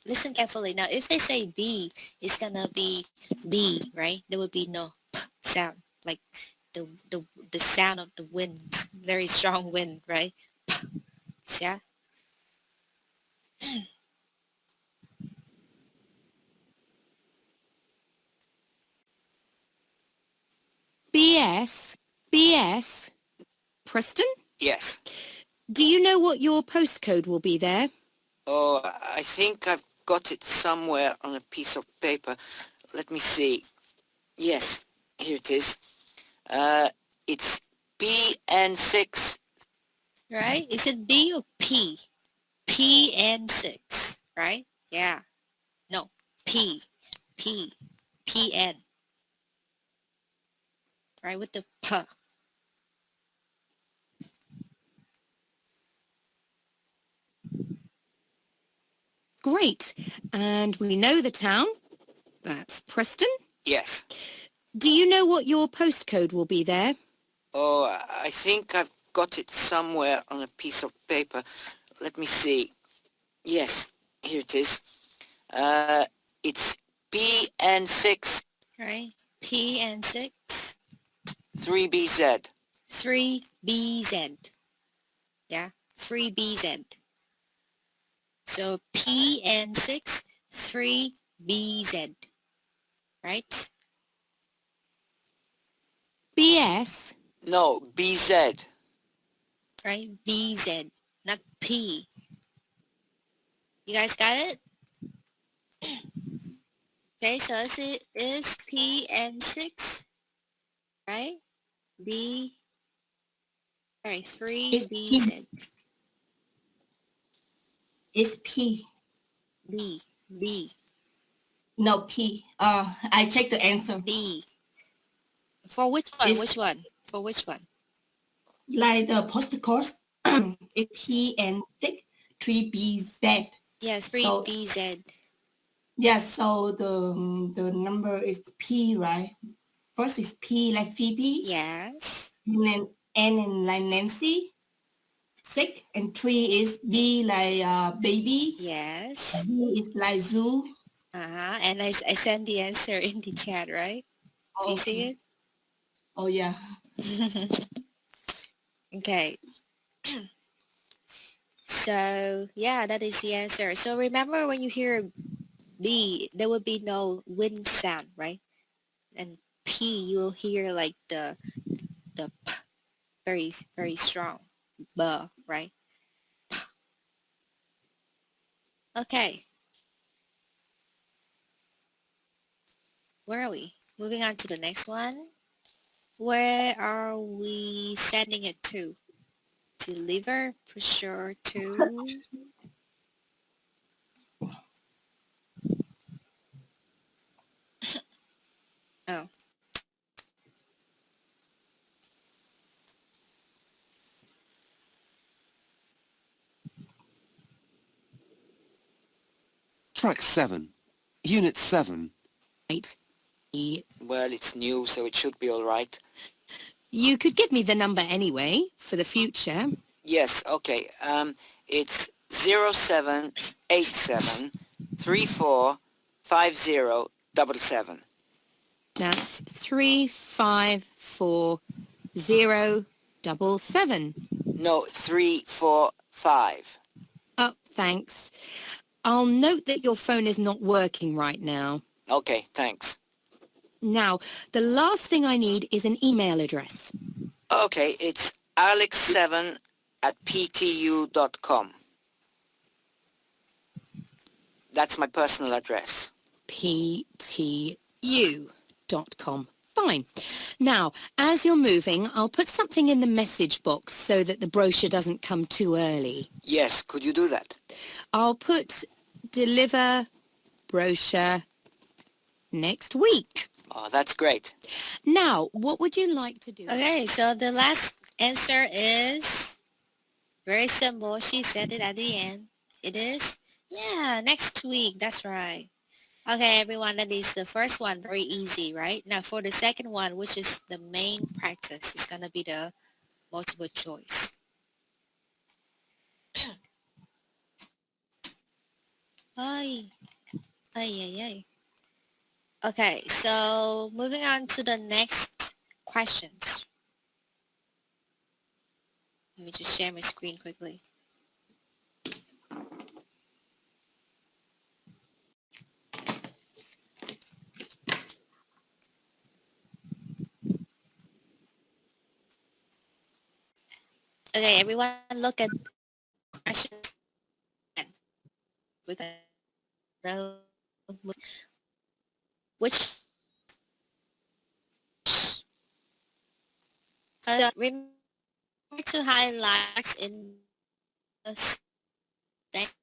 Listen carefully. Now, if they say B, it's gonna be B, right? There would be no P sound, like the the sound of the wind, very strong wind, right? Yeah. BS. BS. Preston? Yes. Do you know what your postcode will be there? Oh, I think I've got it somewhere on a piece of paper. Let me see. Yes, here it is. It's PN6. Right? Is it B or P? PN6, right? Yeah. No, P. P. PN. Right? With the P. Great. And we know the town. That's Preston. Yes. Do you know what your postcode will be there? Oh, I think I've got it somewhere on a piece of paper. Let me see. Yes, here it is. It's PN6 Right? PN6. 3BZ. 3BZ. Yeah? 3BZ. So PN6 3BZ. Right? BS. No, BZ. Right? BZ. Not P. You guys got it? Okay, so it is PN6, right? B, sorry, It's 3BZ. It's P. B, B, No, P. I checked the answer. B. For which one? It's Which one? For which one? like the postcode. It's P and 6 3BZ. Yeah, So 3BZ. yeah, so the number is P, right? First is P like Phoebe, Yes. and then N and like Nancy. 6 and 3 is B like baby. Yes. Z is like zoo. Uh-huh. And I sent the answer in the chat, right? Do you see Okay. Oh yeah. it? Okay. So yeah, that is the answer. So remember when you hear B, there would be no wind sound, right? And P, you will hear like the P, very, very strong. B, right? Okay. Where are we? Moving on to the next one. Where are we sending it to? Deliver, for sure, to... Oh. Track 7. Unit 7. Right. Well, it's new, so it should be all right. You could give me the number anyway, for the future. Yes, okay. It's 0787345077. That's 354077. No, 345. Oh, thanks. I'll note that your phone is not working right now. Okay, thanks. Now, the last thing I need is an email address. Okay, it's alex7@ptu.com. That's my personal address. ptu.com. Fine. Now, as you're moving, I'll put something in the message box so that the brochure doesn't come too early. Yes, could you do that? I'll put deliver brochure next week. Oh, that's great. Now, what would you like to do? Okay, so the last answer is very simple. She said it at the end. It is, yeah, next week. That's right. Okay, everyone, that is the first one. Very easy, right? Now for the second one, which is the main practice, it's going to be the multiple choice. Ay, ay, ay, ay. Okay, so moving on to the next questions. Let me just share my screen quickly. Okay, everyone look at questions. We're gonna which remember to highlight in the text.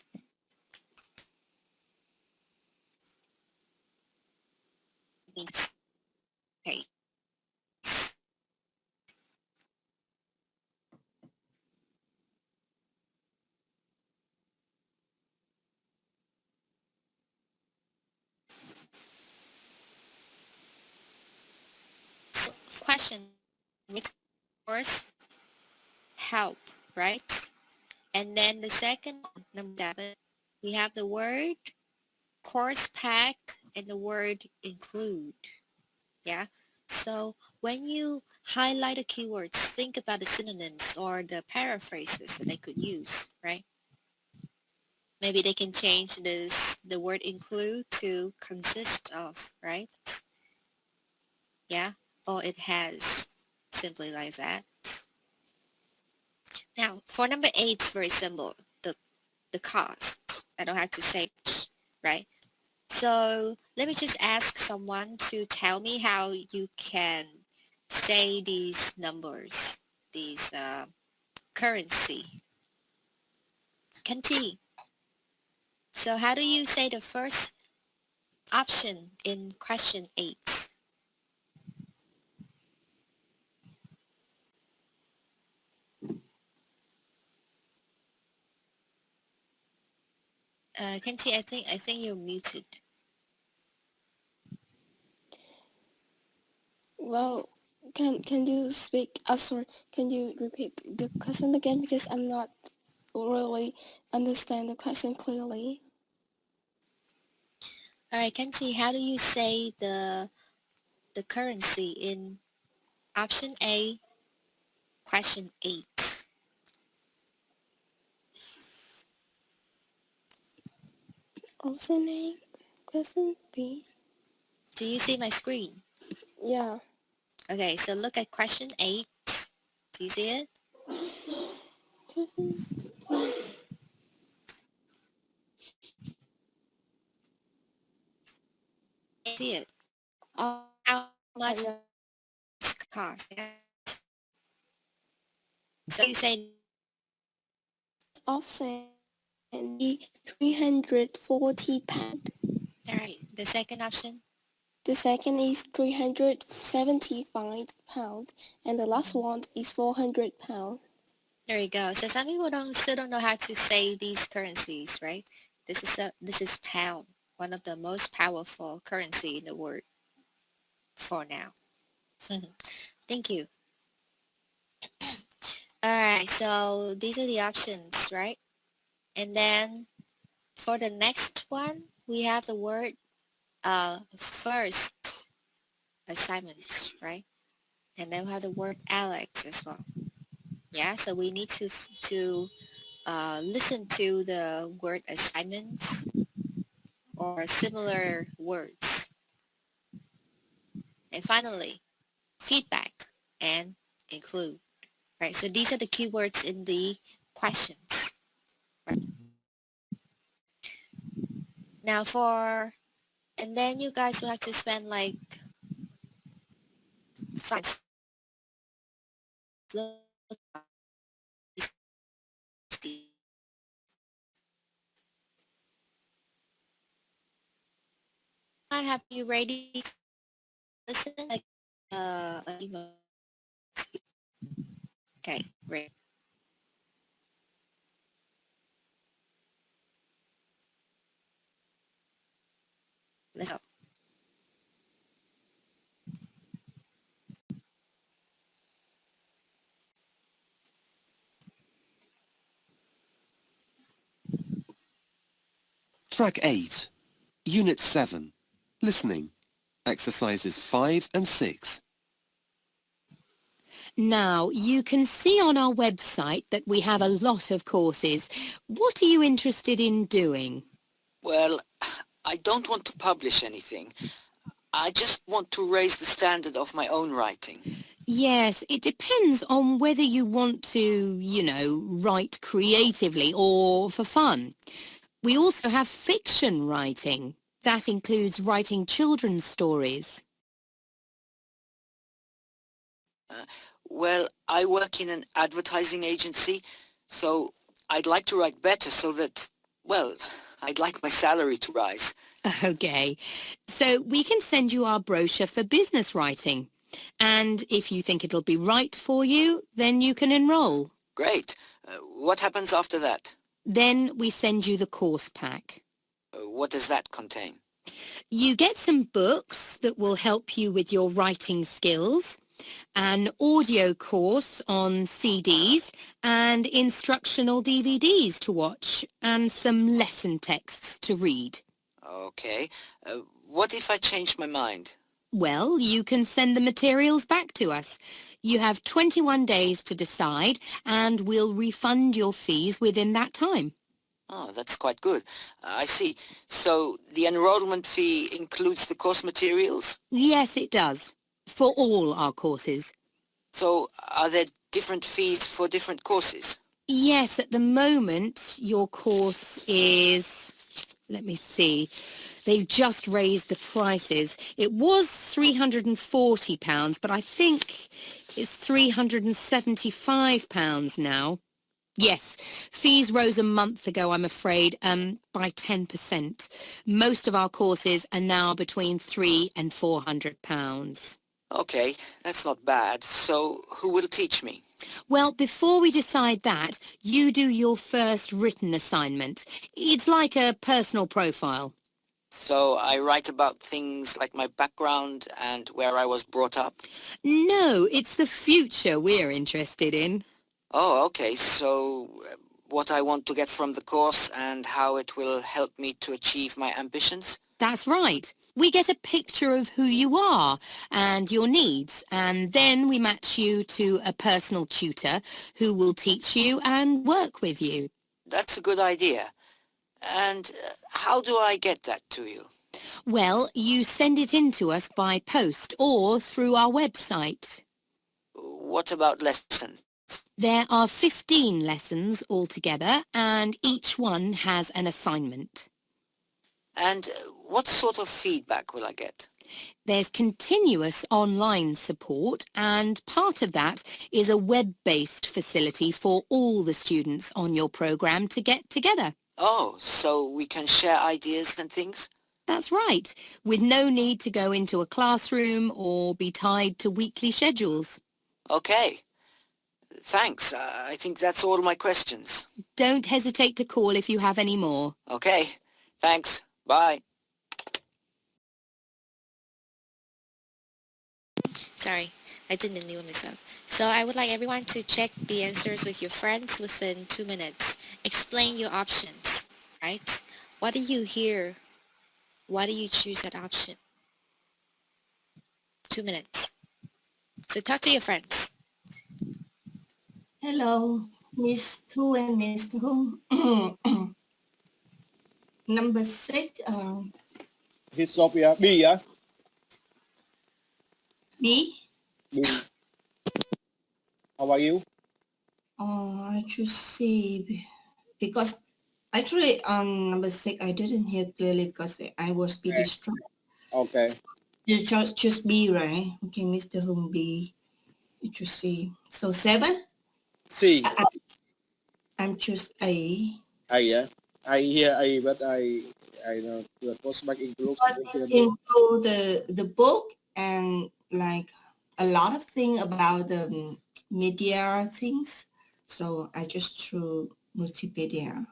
Okay. So, question, first, help, right? And then the second one, number 7, we have the word course pack and the word include. Yeah. So when you highlight the keywords, think about the synonyms or the paraphrases that they could use, right? Maybe they can change the word include to consist of, right? Yeah. Or it has, simply like that. Now, for number 8, it's very simple. The cost. I don't have to say it, right? So let me just ask someone to tell me how you can say these numbers, these currency. Kanti. So how do you say the first option in question 8? Kanti, I think you're muted. Well, can you speak? Sorry, can you repeat the question again? Because I'm not really understand the question clearly. All right, Kanti, how do you say the currency in option A, question 8? Option A, question B. Do you see my screen? Yeah. Okay, so look at question 8. Do you see it? Question. See it. Uh, How much yeah. does it cost? Yes. So you say Option B, £340. all right. The second option. The second is £375, and the last one is £400. There you go. So some people still don't know how to say these currencies, right? This is pound, one of the most powerful currency in the world for now. Thank you. Alright, so these are the options, right? And then for the next one, we have the word first assignment, right? And then we have the word Alex as well. Yeah, so we need to listen to the word assignment or similar words. And finally, feedback and include, right? So these are the keywords in the questions. Right? Now and then you guys will have to spend like 5 I have you ready to listen like email. Okay, great. Let's go. Track 8. Unit 7. Listening. Exercises 5 and 6. Now, you can see on our website that we have a lot of courses. What are you interested in doing? Well, I don't want to publish anything. I just want to raise the standard of my own writing. Yes, it depends on whether you want to, write creatively or for fun. We also have fiction writing. That includes writing children's stories. Well, I work in an advertising agency, so I'd like to write better so that, well, I'd like my salary to rise. Okay, so we can send you our brochure for business writing. And if you think it'll be right for you, then you can enroll. Great. What happens after that? Then we send you the course pack. What does that contain? You get some books that will help you with your writing skills, an audio course on CDs and instructional DVDs to watch, and some lesson texts to read. Okay. What if I change my mind? Well, you can send the materials back to us. You have 21 days to decide, and we'll refund your fees within that time. Oh, that's quite good. I see. So the enrollment fee includes the course materials? Yes, it does. For all our courses. So are there different fees for different courses? Yes, at the moment, your course is... Let me see. They've just raised the prices. It was £340, but I think it's £375 now. Yes, fees rose a month ago, I'm afraid, by 10%. Most of our courses are now between £300 and £400. Okay, that's not bad. So who will teach me? Well, before we decide that, you do your first written assignment. It's like a personal profile. So I write about things like my background and where I was brought up? No, it's the future we're interested in. Oh, okay. So what I want to get from the course and how it will help me to achieve my ambitions? That's right. We get a picture of who you are and your needs, and then we match you to a personal tutor who will teach you and work with you. That's a good idea. And how do I get that to you? Well, you send it in to us by post or through our website. What about lessons? There are 15 lessons altogether, and each one has an assignment. And what sort of feedback will I get? There's continuous online support, and part of that is a web-based facility for all the students on your program to get together. Oh, so we can share ideas and things? That's right, with no need to go into a classroom or be tied to weekly schedules. Okay. Thanks. I think that's all my questions. Don't hesitate to call if you have any more. Okay. Thanks. Bye. Sorry, I didn't mute myself. So I would like everyone to check the answers with your friends within 2 minutes. Explain your options, right? What do you hear? Why do you choose that option? 2 minutes. So talk to your friends. Hello, Miss Tu and Mr. Hung. Number 6, Ethiopia. B, yeah? B. B. How about you? I choose C because actually on number 6 I didn't hear clearly because I was be distracted. Okay. You choose B, right? Okay, Mr. Hung, B. You choose C. So 7? C. I'm choose A. A, yeah? I hear A, but I know the postback includes Because the it book. include the book and like a lot of things about the media things. So I just choose multimedia.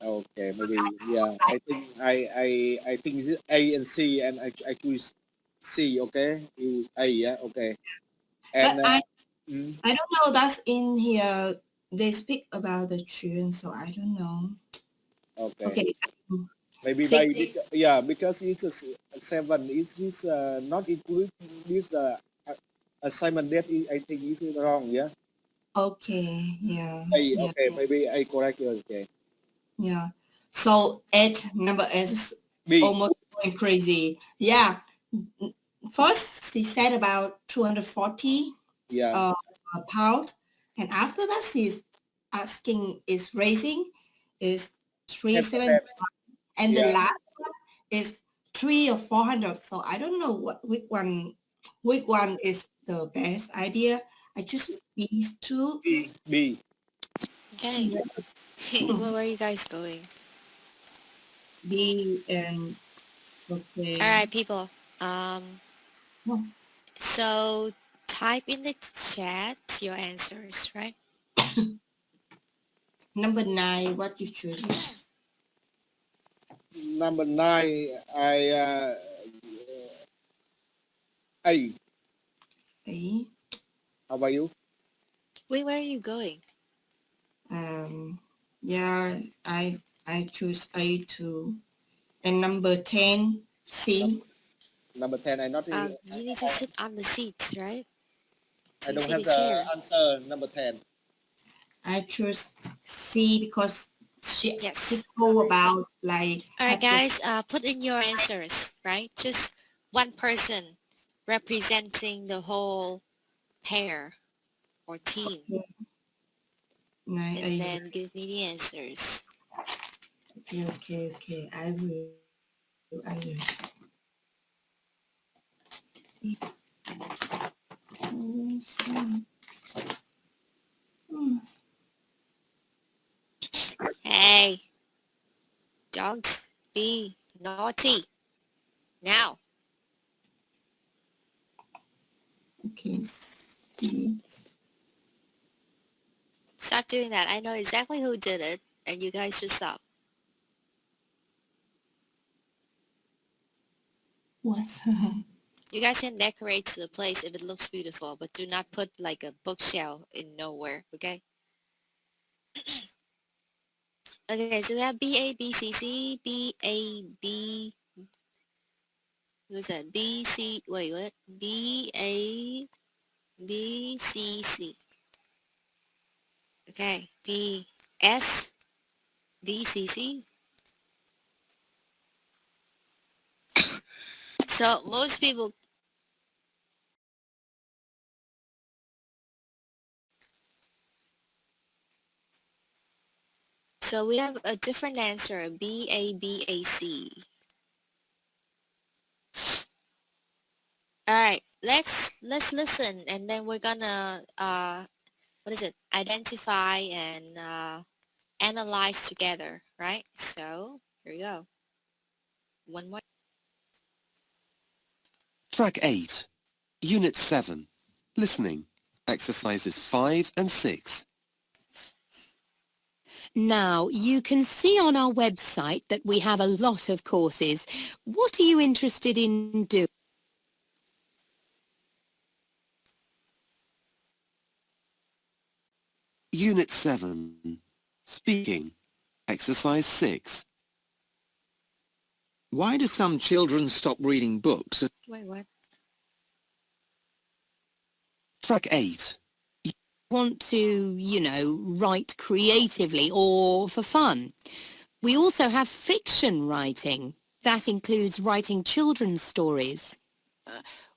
Okay, maybe, yeah. I think it's A and C, and I choose C, okay? You A, yeah? Okay. And, But mm, I don't know that's in here. They speak about the children, so I don't know. okay. Okay. Maybe by, 6. yeah, because it's a 7, it's not include this assignment that I think is wrong, yeah? Okay. Yeah. A, Yeah. okay, maybe I correct you, okay. Yeah. So 8, number 8 is B, almost going crazy. Yeah. First, she said about 240 yeah. uh, pound, and after that, she's asking is raising is 10%, 370, and the yeah. last one is 3 or 400. So I don't know which one is the best idea. I just these two. B. Okay. Well, where are you guys going? B and All okay. right, people. So type in the chat your answers, right? Number 9, what you choose? Number 9, A. A. How about you? Wait, where are you going? Yeah, I choose A too. And number 10, C. Number 10, You need to sit on the seats, right? I Do you don't see have the the chair? answer, number 10. I choose C because she Yes. told about like All right, have the guys, put in your answers, right? Just one person representing the whole pair or team, nine and A. then give me the answers. Okay. I will. Hey, dogs, be naughty. Now. Okay. C. Stop doing that. I know exactly who did it, and you guys should stop. What? You guys can decorate to the place if it looks beautiful, but do not put like a bookshelf in nowhere, okay? Okay, so we have B A B C C B A B. What's that? B C. Wait, what? B A B C C. Okay, B S B C C. So most people. So we have a different answer. B A B A C. All right, let's listen, and then we're gonna what is it? Identify and analyze together, right? So here we go. One more. Track 8, Unit 7, Listening, Exercises 5 and 6. Now, you can see on our website that we have a lot of courses. What are you interested in doing? Unit 7. Speaking. Exercise 6. Why do some children stop reading books? Wait, what? Track 8. Want to, write creatively or for fun. We also have fiction writing. That includes writing children's stories.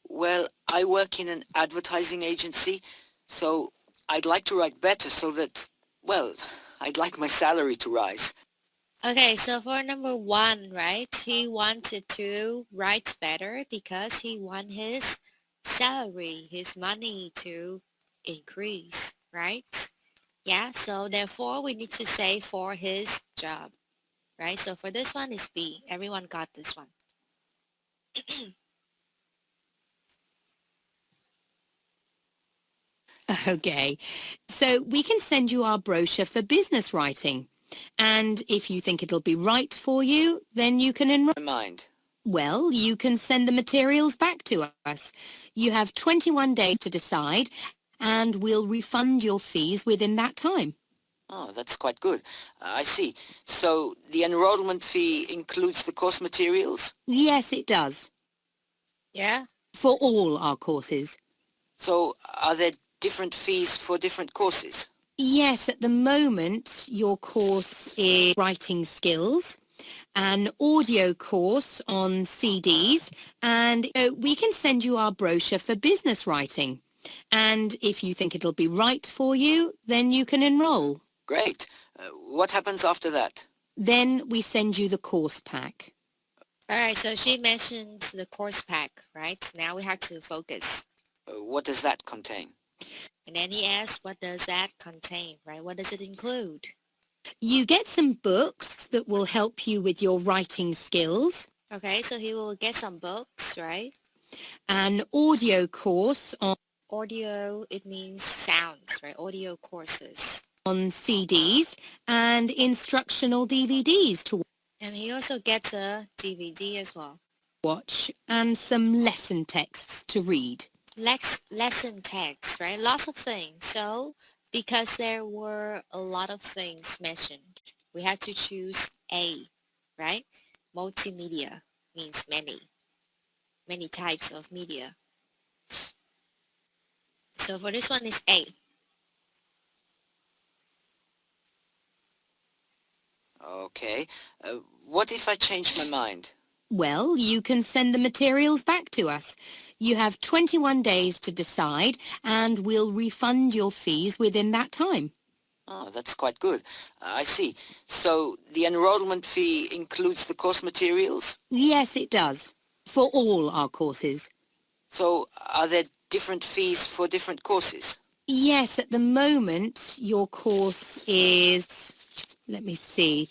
Well, I work in an advertising agency, so I'd like to write better so that, well, I'd like my salary to rise. Okay, so for number 1, right, he wanted to write better because he want his salary, his money to increase, right? Yeah, so therefore we need to say for his job, right? So for this one is B. Everyone got this one. Okay, so we can send you our brochure for business writing. And if you think it'll be right for you, then you can enroll. Mind. Well, you can send the materials back to us. You have 21 days to decide, and we'll refund your fees within that time. Oh, that's quite good. I see. So the enrollment fee includes the course materials? Yes, it does. Yeah? For all our courses. So are there different fees for different courses? Yes, at the moment, your course is writing skills, an audio course on CDs, and we can send you our brochure for business writing. And if you think it'll be right for you, then you can enroll. Great. What happens after that? Then we send you the course pack. All right, so she mentioned the course pack, right? Now we have to focus. What does that contain? And then he asked, what does that contain, right? What does it include? You get some books that will help you with your writing skills. Okay, so he will get some books, right? An audio course on Audio, it means sounds, right? Audio courses. On CDs and instructional DVDs to And he also gets a DVD as well. watch and some lesson texts to read. Lesson text, right? Lots of things. So because there were a lot of things mentioned, we have to choose A, right? Multimedia means many types of media. So for this one is A. Okay. What if I change my mind? Well, you can send the materials back to us. You have 21 days to decide, and we'll refund your fees within that time. Oh, that's quite good. I see. So the enrollment fee includes the course materials? Yes, it does. For all our courses. So are there different fees for different courses? Yes, at the moment, your course is... Let me see.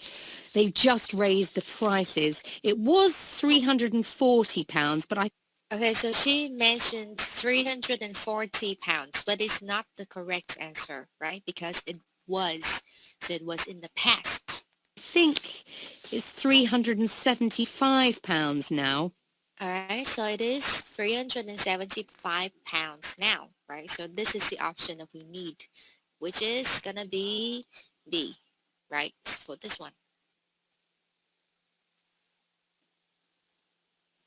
They've just raised the prices. It was £340, but I... Okay, so she mentioned £340, but it's not the correct answer, right? Because it was. So it was in the past. think it's £375 now. All right, so it is £375 now, right? So this is the option that we need, which is gonna be B, right? For this one.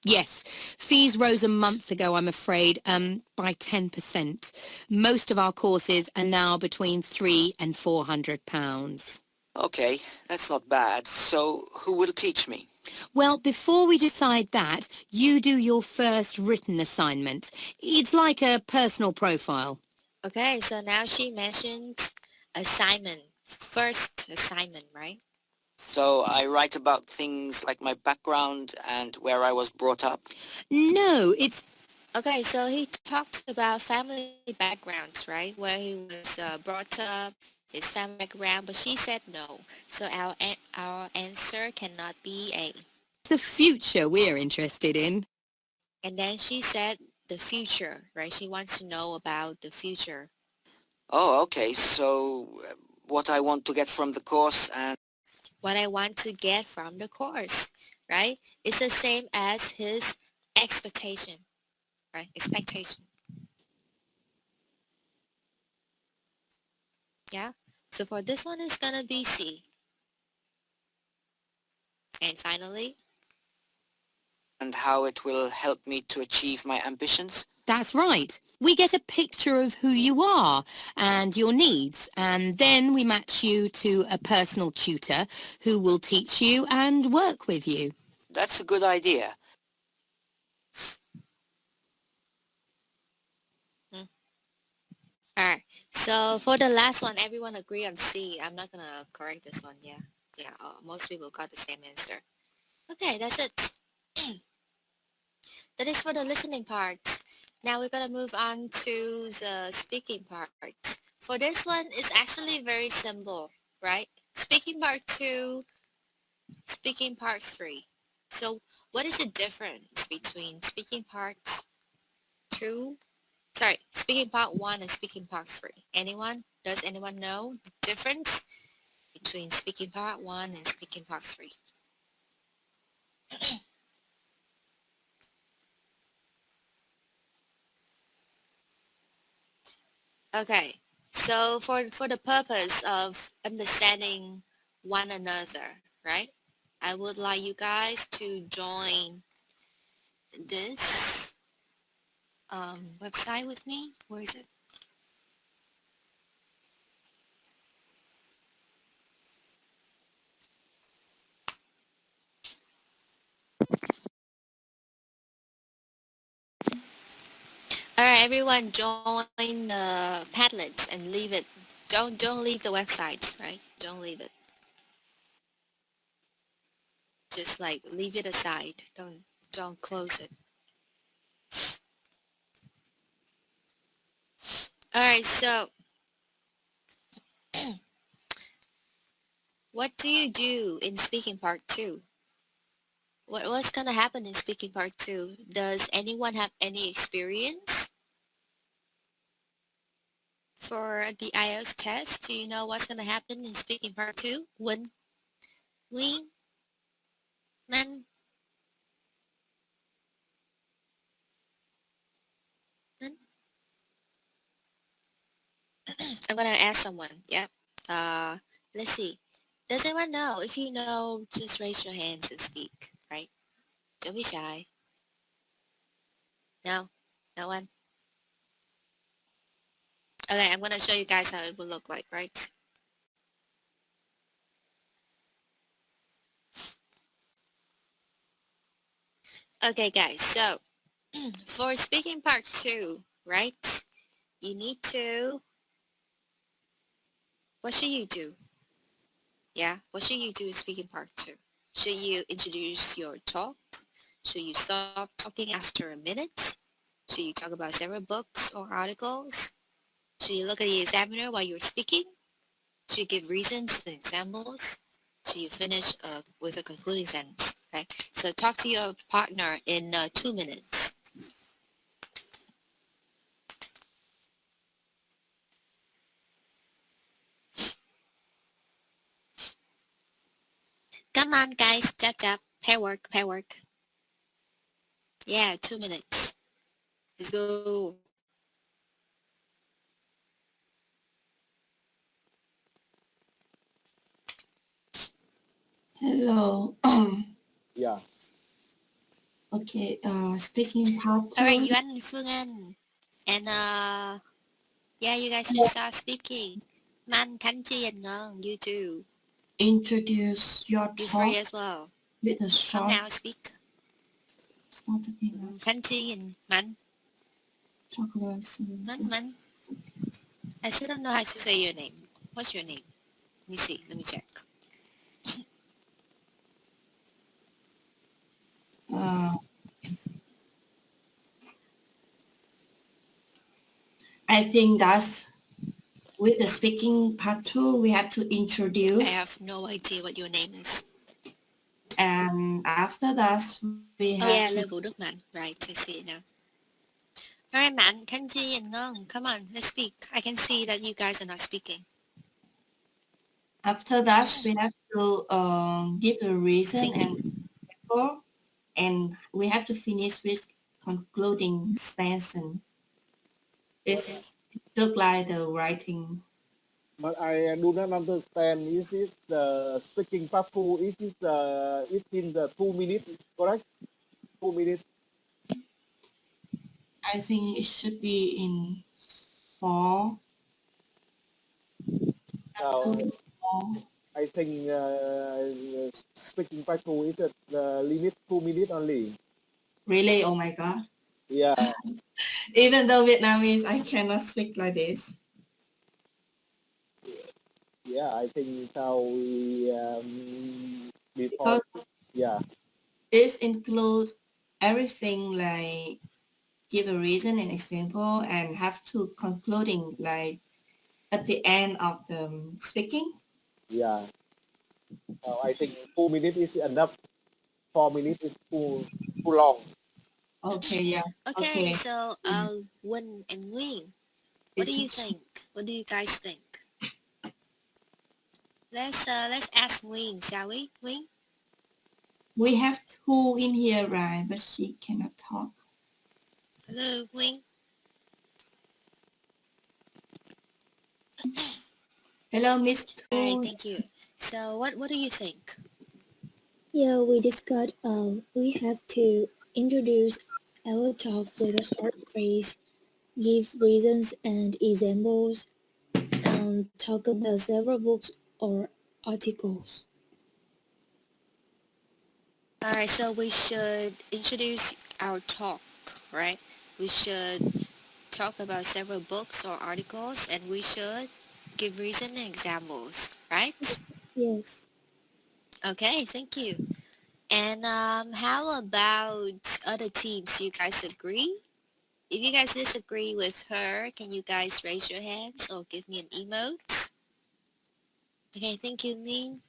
Yes, fees rose a month ago, I'm afraid, by 10%. Most of our courses are now between £300 and £400. Okay, that's not bad. So who will teach me? Well, before we decide that, you do your first written assignment. It's like a personal profile. Okay, so now she mentioned assignment, first assignment, right? So I write about things like my background and where I was brought up? No, it's... Okay, so he talked about family backgrounds, right? Where he was brought up, his family background, but she said no. So our answer cannot be A. the future we're interested in. And then she said the future, right? She wants to know about the future. Oh, okay. So what I want to get from the course and what I want to get from the course, right? It's the same as his expectation, right? Expectation. Yeah. So for this one, it's gonna be C. And finally, and how it will help me to achieve my ambitions. That's right. We get a picture of who you are and your needs, and then we match you to a personal tutor who will teach you and work with you. That's a good idea. all right. So for the last one, everyone agree on C. I'm not gonna correct this one. Yeah. Yeah. Most people got the same answer. Okay, that's it. That is for the listening part. Now we're gonna move on to the speaking part. For this one, it's actually very simple, right? Speaking part 2, speaking part 3. So what is the difference between speaking part 2, speaking part 1 and speaking part 3? Anyone? Does anyone know the difference between speaking part 1 and speaking part 3? Okay, so for the purpose of understanding one another, right? I would like you guys to join this website with me. Where is it? All right, everyone, join the Padlets and leave it. Don't leave the websites, right? Don't leave it. Just like leave it aside. Don't close it. All right, so what do you do in speaking part 2? What's gonna happen in speaking part 2? Does anyone have any experience for the IELTS test? Do you know what's gonna happen in speaking part 2? Win, Wing, Man, Man? I'm gonna ask someone. Yep. Let's see. Does anyone know? If you know, just raise your hands and speak. Right? Don't be shy. No, no one. Okay, I'm gonna show you guys how it will look like. Right? Okay, guys. So for speaking part 2, right? You need to. What should you do? Yeah, what should you do in speaking part 2? Should you introduce your talk? Should you stop talking after a minute? Should you talk about several books or articles? Should you look at the examiner while you're speaking? Should you give reasons and examples? Should you finish with a concluding sentence? Right. So talk to your partner in 2 minutes. Come on, guys. Chap chap. Pair work. Pair work. Yeah, 2 minutes. Let's go. Hello. Yeah. Okay, speaking part All right, 2. Yuan and Phương Anh. And yeah, you guys should start speaking. Man, Khánh Chi and Ngân, you too. Introduce your You talk three as well. with a Come short. now, speak. Start talking now. Khánh Chi and Man. Talk about some. Man. I still don't know how to say your name. What's your name? Let me see. Let me check. I think that's with the speaking part 2, we have to I introduce, have no idea what your name is. and after that, we Oh have yeah, to. Lê Vũ Đức Man. Right, I see it now. Alright, Man, Khánh Chi and Ngân, come on, let's speak. I can see that you guys are not speaking. After that, we have to give a reason and we have to finish with concluding sentence. It look like the writing. But I do not understand. Is it the speaking part two? Is it it's in the 2 minutes, correct? 2 minutes. I think it should be in 4. So Four. I think speaking part two is the limit 2 minutes only. Really? Oh my God. Yeah. Even though Vietnamese, I cannot speak like this. Yeah, I think so. We before. Because Yeah. this includes everything like give a reason and example and have to concluding like at the end of the speaking. Yeah. So I think 2 minutes is enough. 4 minutes is too long. Okay, yeah. Okay, Okay. so Win and Wing, what do you think? What do you guys think? Let's ask Wing, shall we? Wing? We have two in here, right? But she cannot talk. Hello, Wing. Hello, Miss All right, Two. thank you. So what do you think? Yeah, we discussed we have to introduce our talk with a short phrase, give reasons and examples, and talk about several books or articles. All right, so we should introduce our talk, right? We should talk about several books or articles, and we should give reason and examples, right? Yes. Okay, thank you. And how about other teams? You guys agree? If you guys disagree with her, can you guys raise your hands or give me an emote? Okay, thank you, Ning.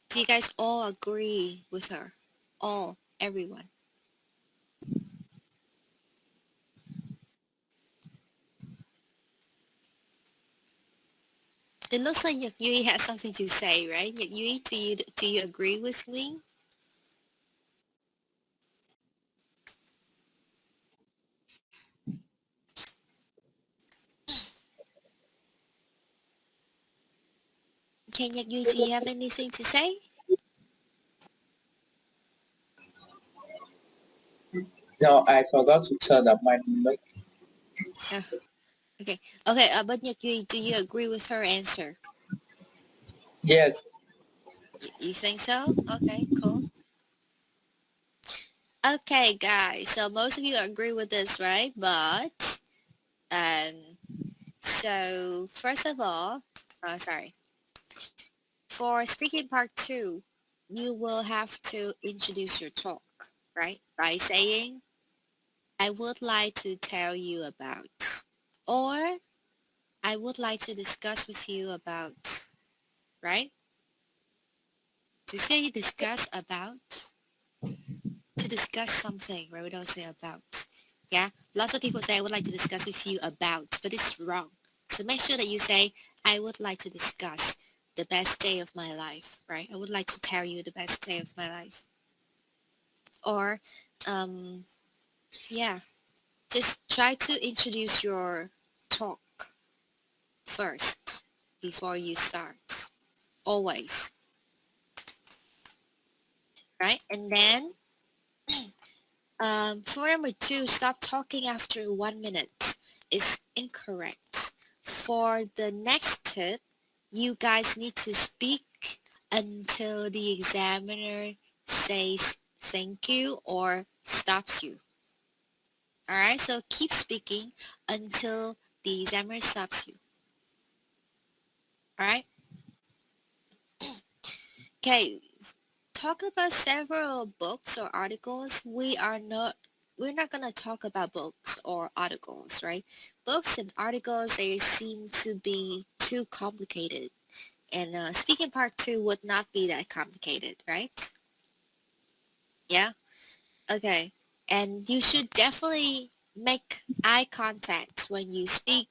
Do you guys all agree with her? All, everyone. It looks like Nhật Duy has something to say, right? Nhật Duy, do you agree with me? Okay, Nhật Duy, do you have anything to say? No, I forgot to turn up my mic. Oh, okay. Okay, but Nhật Duy, do you agree with her answer? Yes. You think so? Okay, cool. Okay, guys, so most of you agree with this, right? But, so first of all, sorry. For speaking part 2, you will have to introduce your talk, right? By saying, I would like to tell you about, or I would like to discuss with you about, right? To say discuss about, to discuss something, right? We don't say about. Yeah, lots of people say I would like to discuss with you about, but it's wrong. So make sure that you say I would like to discuss the best day of my life, right? I would like to tell you the best day of my life. Or, yeah, just try to introduce your talk first before you start. Always, right? And then for number 2, stop talking after 1 minute is incorrect. For the next tip, you guys need to speak until the examiner says thank you or stops you. Alright, so keep speaking until the examiner stops you. Alright? Okay, talk about several books or articles. We're not gonna talk about books or articles, right? Books and articles, they seem to be too complicated. And speaking part 2 would not be that complicated, right? Yeah? Okay. And you should definitely make eye contact when you speak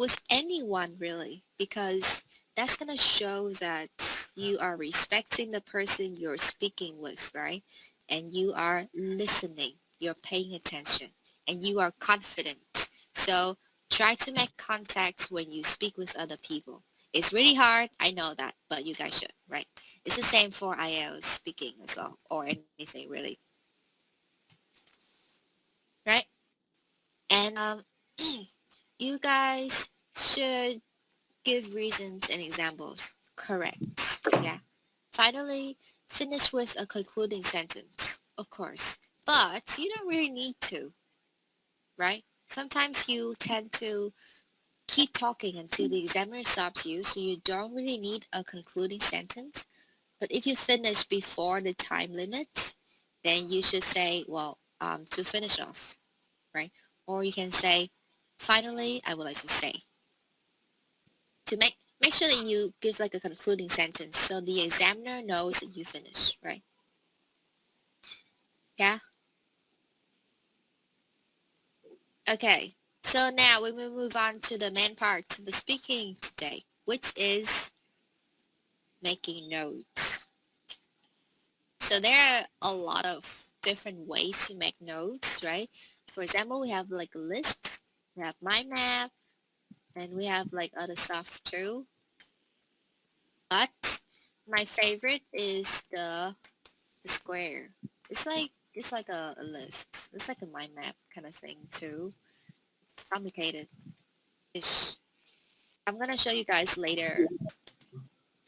with anyone really, because that's going to show that you are respecting the person you're speaking with, right? And you are listening, you're paying attention, and you are confident. So try to make contact when you speak with other people. It's really hard, I know that, but you guys should, right? It's the same for IELTS speaking as well, or anything really, right? And you guys should give reasons and examples. Correct. Yeah. Finally, finish with a concluding sentence, of course. But you don't really need to, right? Sometimes you tend to keep talking until the examiner stops you, so you don't really need a concluding sentence. But if you finish before the time limit, then you should say, well, to finish off, right? Or you can say, finally, I would like to say. To make sure that you give like a concluding sentence so the examiner knows that you finished, right? Yeah? Okay. So now we will move on to the main part of the speaking today, which is making notes. So there are a lot of different ways to make notes, right? For example, we have like a list, we have mind map, and we have like other stuff too. But my favorite is the square. It's like a list. It's like a mind map kind of thing too. It's complicated ish. I'm gonna show you guys later,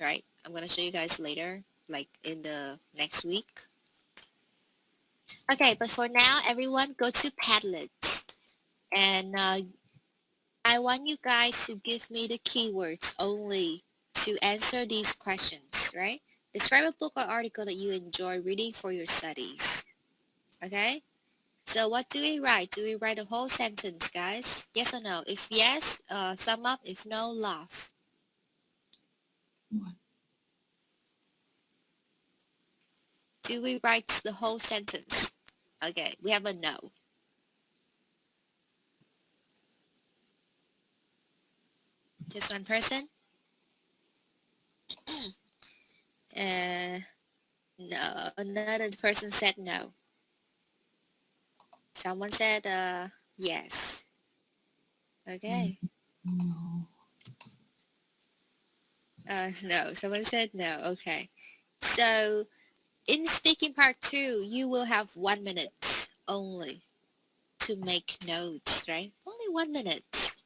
right? I'm gonna show you guys later, like in the next week. Okay, but for now, everyone go to Padlet, and I want you guys to give me the keywords only to answer these questions, right? Describe a book or article that you enjoy reading for your studies. Okay? So what do we write? Do we write a whole sentence, guys? Yes or no? If yes, thumb up. If no, laugh. Do we write the whole sentence? Okay, we have a no. Just one person? No, another person said no. Someone said yes. Okay. No, someone said no. Okay. So in speaking part 2, you will have 1 minute only to make notes, right? Only 1 minute.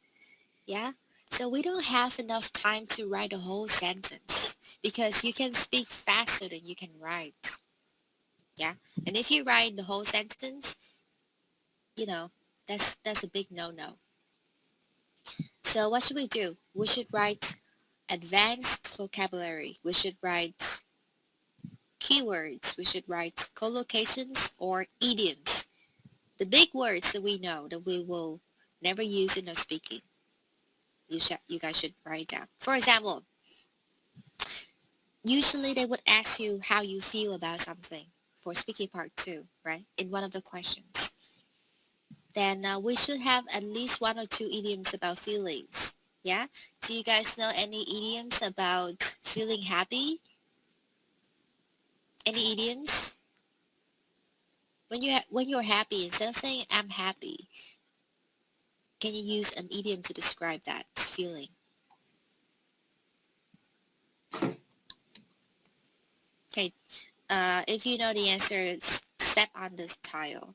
Yeah. So we don't have enough time to write a whole sentence because you can speak faster than you can write. Yeah. And if you write the whole sentence, you know, that's a big no-no. So what should we do? We should write advanced vocabulary. We should write keywords. We should write collocations or idioms. The big words that we know that we will never use in our speaking. You guys should write down. For example, usually they would ask you how you feel about something for speaking part 2, right? In one of the questions. Then we should have at least 1 or 2 idioms about feelings. Yeah? Do you guys know any idioms about feeling happy? Any idioms? When you're happy, instead of saying I'm happy, can you use an idiom to describe that feeling? Okay, if you know the answer, step on this tile.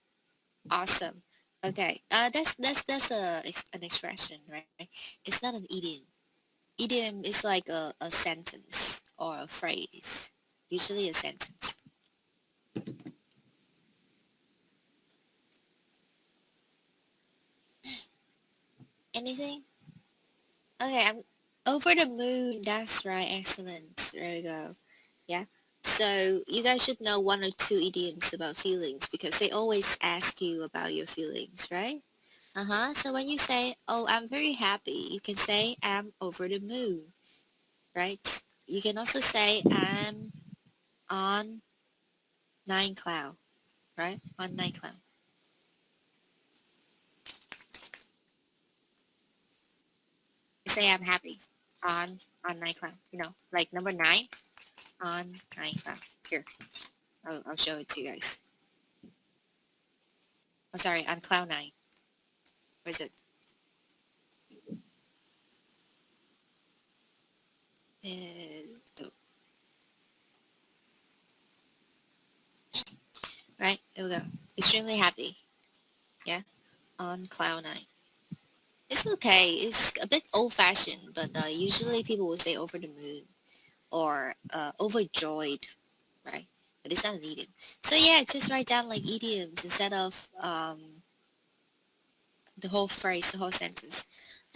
Awesome. Okay, an expression, right? It's not an idiom. Idiom is like a sentence or a phrase, usually a sentence. Anything? Okay, I'm over the moon. That's right. Excellent. There we go. Yeah. So you guys should know 1 or 2 idioms about feelings because they always ask you about your feelings, right? So when you say, oh, I'm very happy, you can say I'm over the moon, right? You can also say I'm on 9 cloud, right? On 9 cloud. say I'm happy on 9 cloud. You know, like number 9 on 9 cloud. Here, I'll show it to you guys. Oh, sorry, on cloud 9. Where is it? Oh, right, there we go. Extremely happy. Yeah, on cloud 9. It's okay. It's a bit old-fashioned, but usually people will say over the moon or overjoyed, right? But it's not an idiom. So yeah, just write down like idioms instead of the whole phrase, the whole sentence.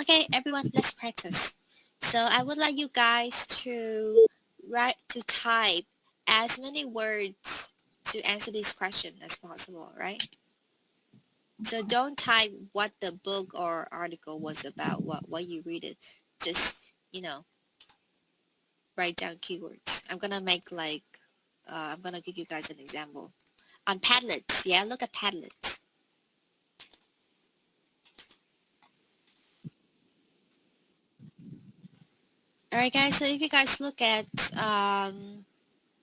Okay, everyone, let's practice. So I would like you guys to type as many words to answer this question as possible, right? So don't type what the book or article was about, what you read it. Just, you know, write down keywords. I'm gonna give you guys an example. On Padlets, yeah, look at Padlets. Alright guys, so if you guys look at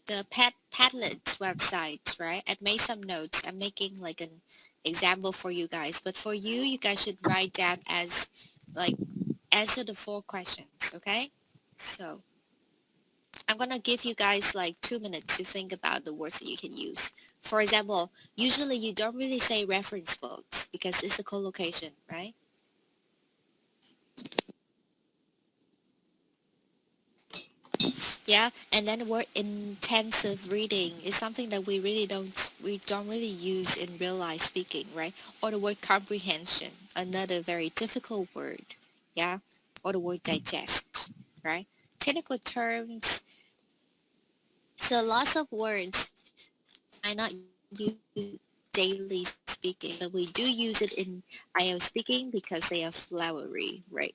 the Padlet website, right? I've made some notes. I'm making like an example for you guys. But for you, you guys should write down as like answer the 4 questions, okay? So I'm gonna give you guys like 2 minutes to think about the words that you can use. For example, usually you don't really say reference books because it's a collocation, right? Yeah, and then the word intensive reading is something that we don't really use in real life speaking, right? Or the word comprehension, another very difficult word, yeah? Or the word digest, right? Technical terms, so lots of words might not use daily speaking, but we do use it in IELTS speaking because they are flowery, right?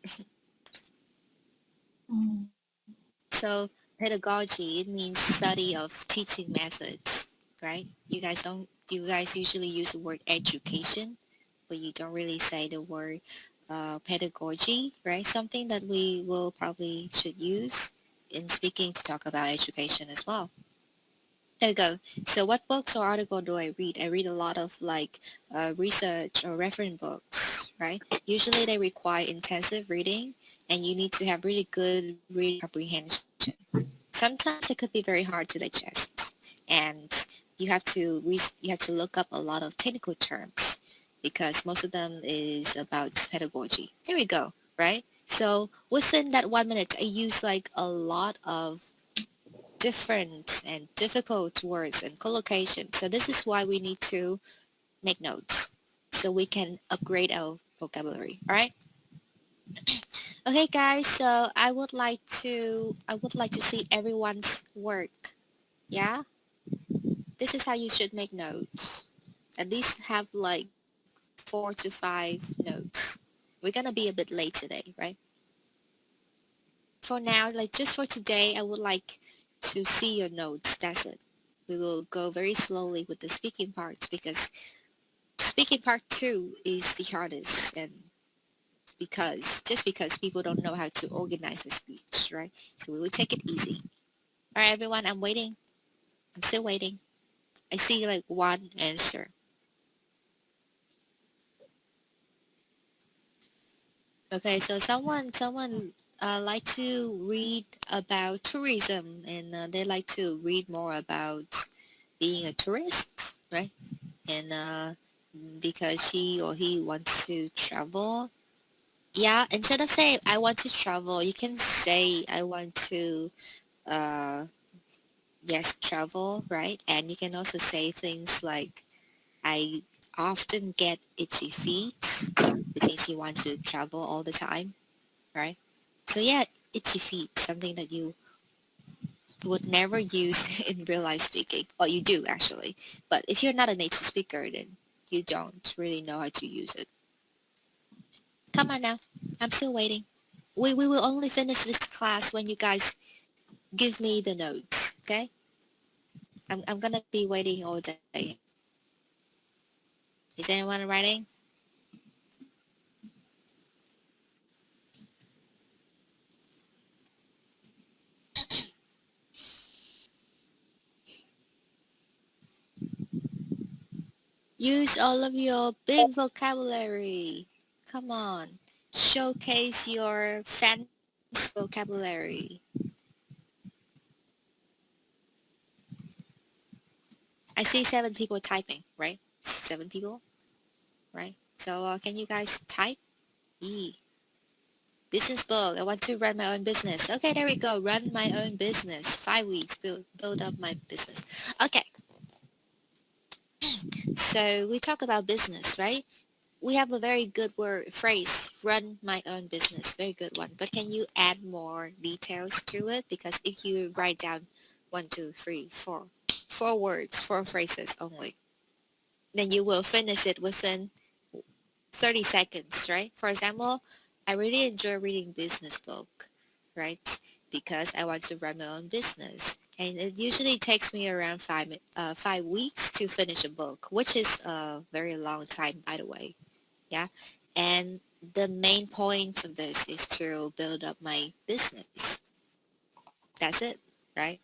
So pedagogy, it means study of teaching methods, right? You guys usually use the word education, but you don't really say the word pedagogy, right? Something that we will probably should use in speaking to talk about education as well. There you go. So what books or article do I read? I read a lot of like research or reference books, right? Usually they require intensive reading and you need to have really good reading comprehension. Sometimes it could be very hard to digest and you have to look up a lot of technical terms because most of them is about pedagogy. There we go, right? So within that 1 minute, I use like a lot of different and difficult words and collocation. So this is why we need to make notes so we can upgrade our vocabulary. All right. Okay, guys. So I would like to see everyone's work. Yeah. This is how you should make notes. At least have like 4 to 5 notes. We're gonna be a bit late today, right? For now, like just for today, I would like to see your notes. That's it. We will go very slowly with the speaking parts because speaking part 2 is the hardest and because people don't know how to organize a speech, right? So we will take it easy. All right, everyone, I'm waiting. I'm still waiting. I see like one answer. Okay, so someone like to read about tourism and they like to read more about being a tourist, right? And because she or he wants to travel. Yeah, instead of saying I want to travel, you can say I want to uh yes, travel, right? And you can also say things like I often get itchy feet. It means you want to travel all the time, right? So yeah, itchy feet, something that you would never use in real life speaking. Well, you do actually, but if you're not a native speaker, then you don't really know how to use it. Come on now, I'm still waiting. We will only finish this class when you guys give me the notes, okay? I'm gonna be waiting all day. Is anyone writing? Use all of your big vocabulary. Come on. Showcase your fancy vocabulary. I see 7 people typing, right? 7 people, right? So can you guys type? Business book. I want to run my own business. Okay, there we go. Run my own business. 5 weeks. Build up my business. Okay. So we talk about business, right? We have a very good word phrase, run my own business. Very good one. But can you add more details to it? Because if you write down 1, 2, 3, 4, 4 words, 4 phrases only, then you will finish it within 30 seconds, right? For example, I really enjoy reading business book, right? Because I want to run my own business. And it usually takes me around 5 weeks to finish a book, which is a very long time, by the way. Yeah. And the main point of this is to build up my business. That's it, right?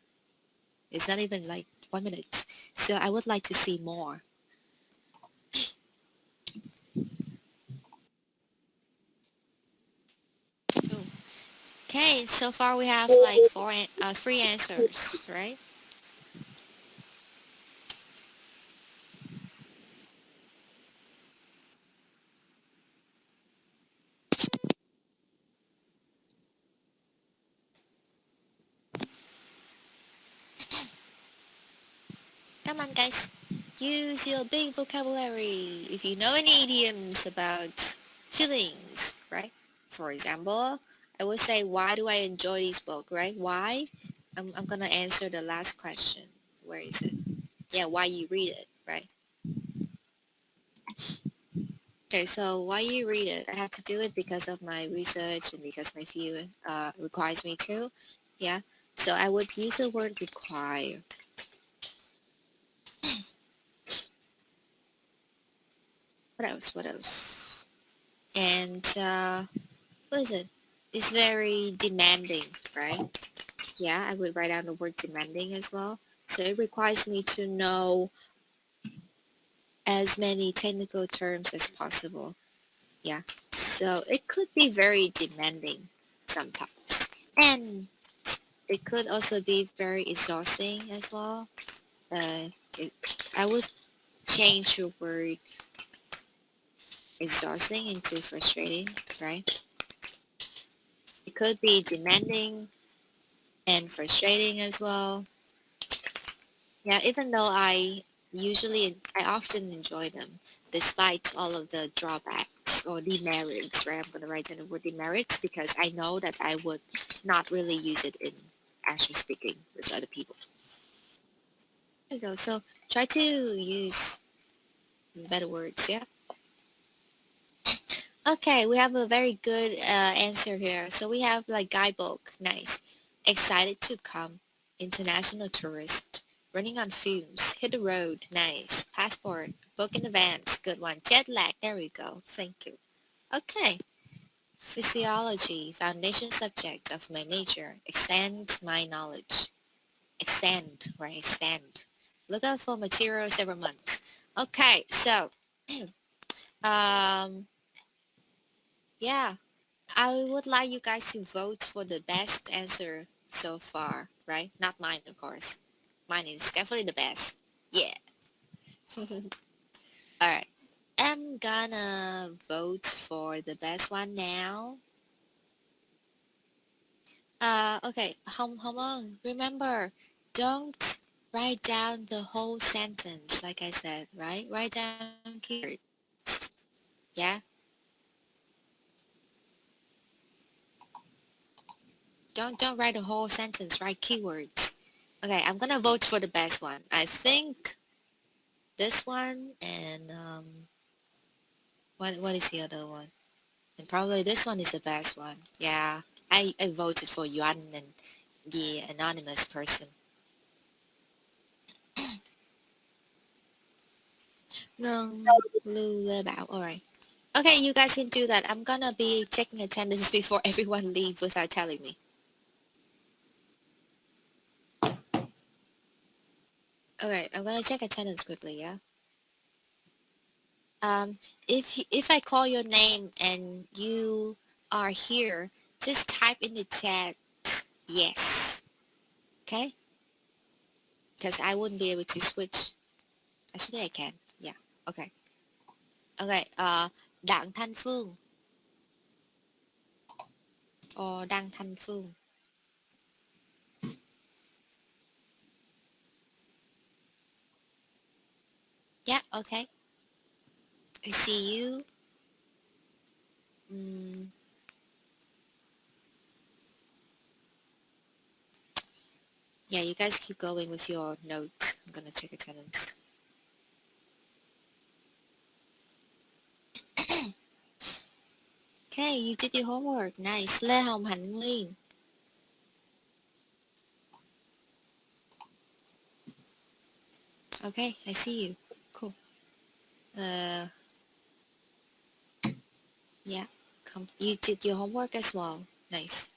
It's not even like 1 minute. So I would like to see more. Okay, so far we have like 3 answers, right? Come on, guys. Use your big vocabulary. If you know any idioms about feelings, right? For example, I would say, why do I enjoy this book, right? Why? I'm going to answer the last question. Where is it? Yeah, why you read it, right? Okay, so why you read it? I have to do it because of my research and because my field requires me to. Yeah, so I would use the word require. What else? What else? And what is it? It's very demanding, right? Yeah, I would write down the word demanding as well. So it requires me to know as many technical terms as possible. Yeah, so it could be very demanding sometimes. And it could also be very exhausting as well. Uh, it, I would change your word exhausting into frustrating, right? It could be demanding and frustrating as well. Yeah, even though I often enjoy them, despite all of the drawbacks or demerits, right? I'm going to write in the word demerits because I know that I would not really use it in actually speaking with other people. There you go. So try to use better words, yeah? Okay, we have a very good answer here. So we have like guidebook, nice. Excited to come, international tourist. Running on fumes, hit the road, nice. Passport, book in advance, good one. Jet lag, there we go, thank you. Okay, physiology, foundation subject of my major. Extend my knowledge. Extend, right, extend. Look out for materials every month. Okay, so, um, yeah. I would like you guys to vote for the best answer so far, right? Not mine, of course. Mine is definitely the best. Yeah. Alright. I'm gonna vote for the best one now. Okay. Hong Meng, remember, don't write down the whole sentence, like I said, right? Write down keywords. Yeah? Don't write a whole sentence, write keywords. Okay, I'm gonna vote for the best one. I think this one and what is the other one? And probably this one is the best one. Yeah, I voted for Yuan and the anonymous person. Ngân Lưu Lê Bảo. Alright. Okay, you guys can do that. I'm gonna be checking attendance before everyone leave without telling me. Okay, I'm gonna check attendance quickly, yeah? If I call your name and you are here, just type in the chat yes. Okay? Because I wouldn't be able to switch. Actually, I can. Yeah. Okay. Okay. Đặng Thanh Phương or Đăng Thanh Phương. Yeah. Okay. I see you. Yeah, you guys keep going with your notes. I'm gonna check attendance. Okay, you did your homework. Nice. Lê Hồng Hạnh Nguyên. Okay, I see you. Cool. Yeah. You did your homework as well. Nice.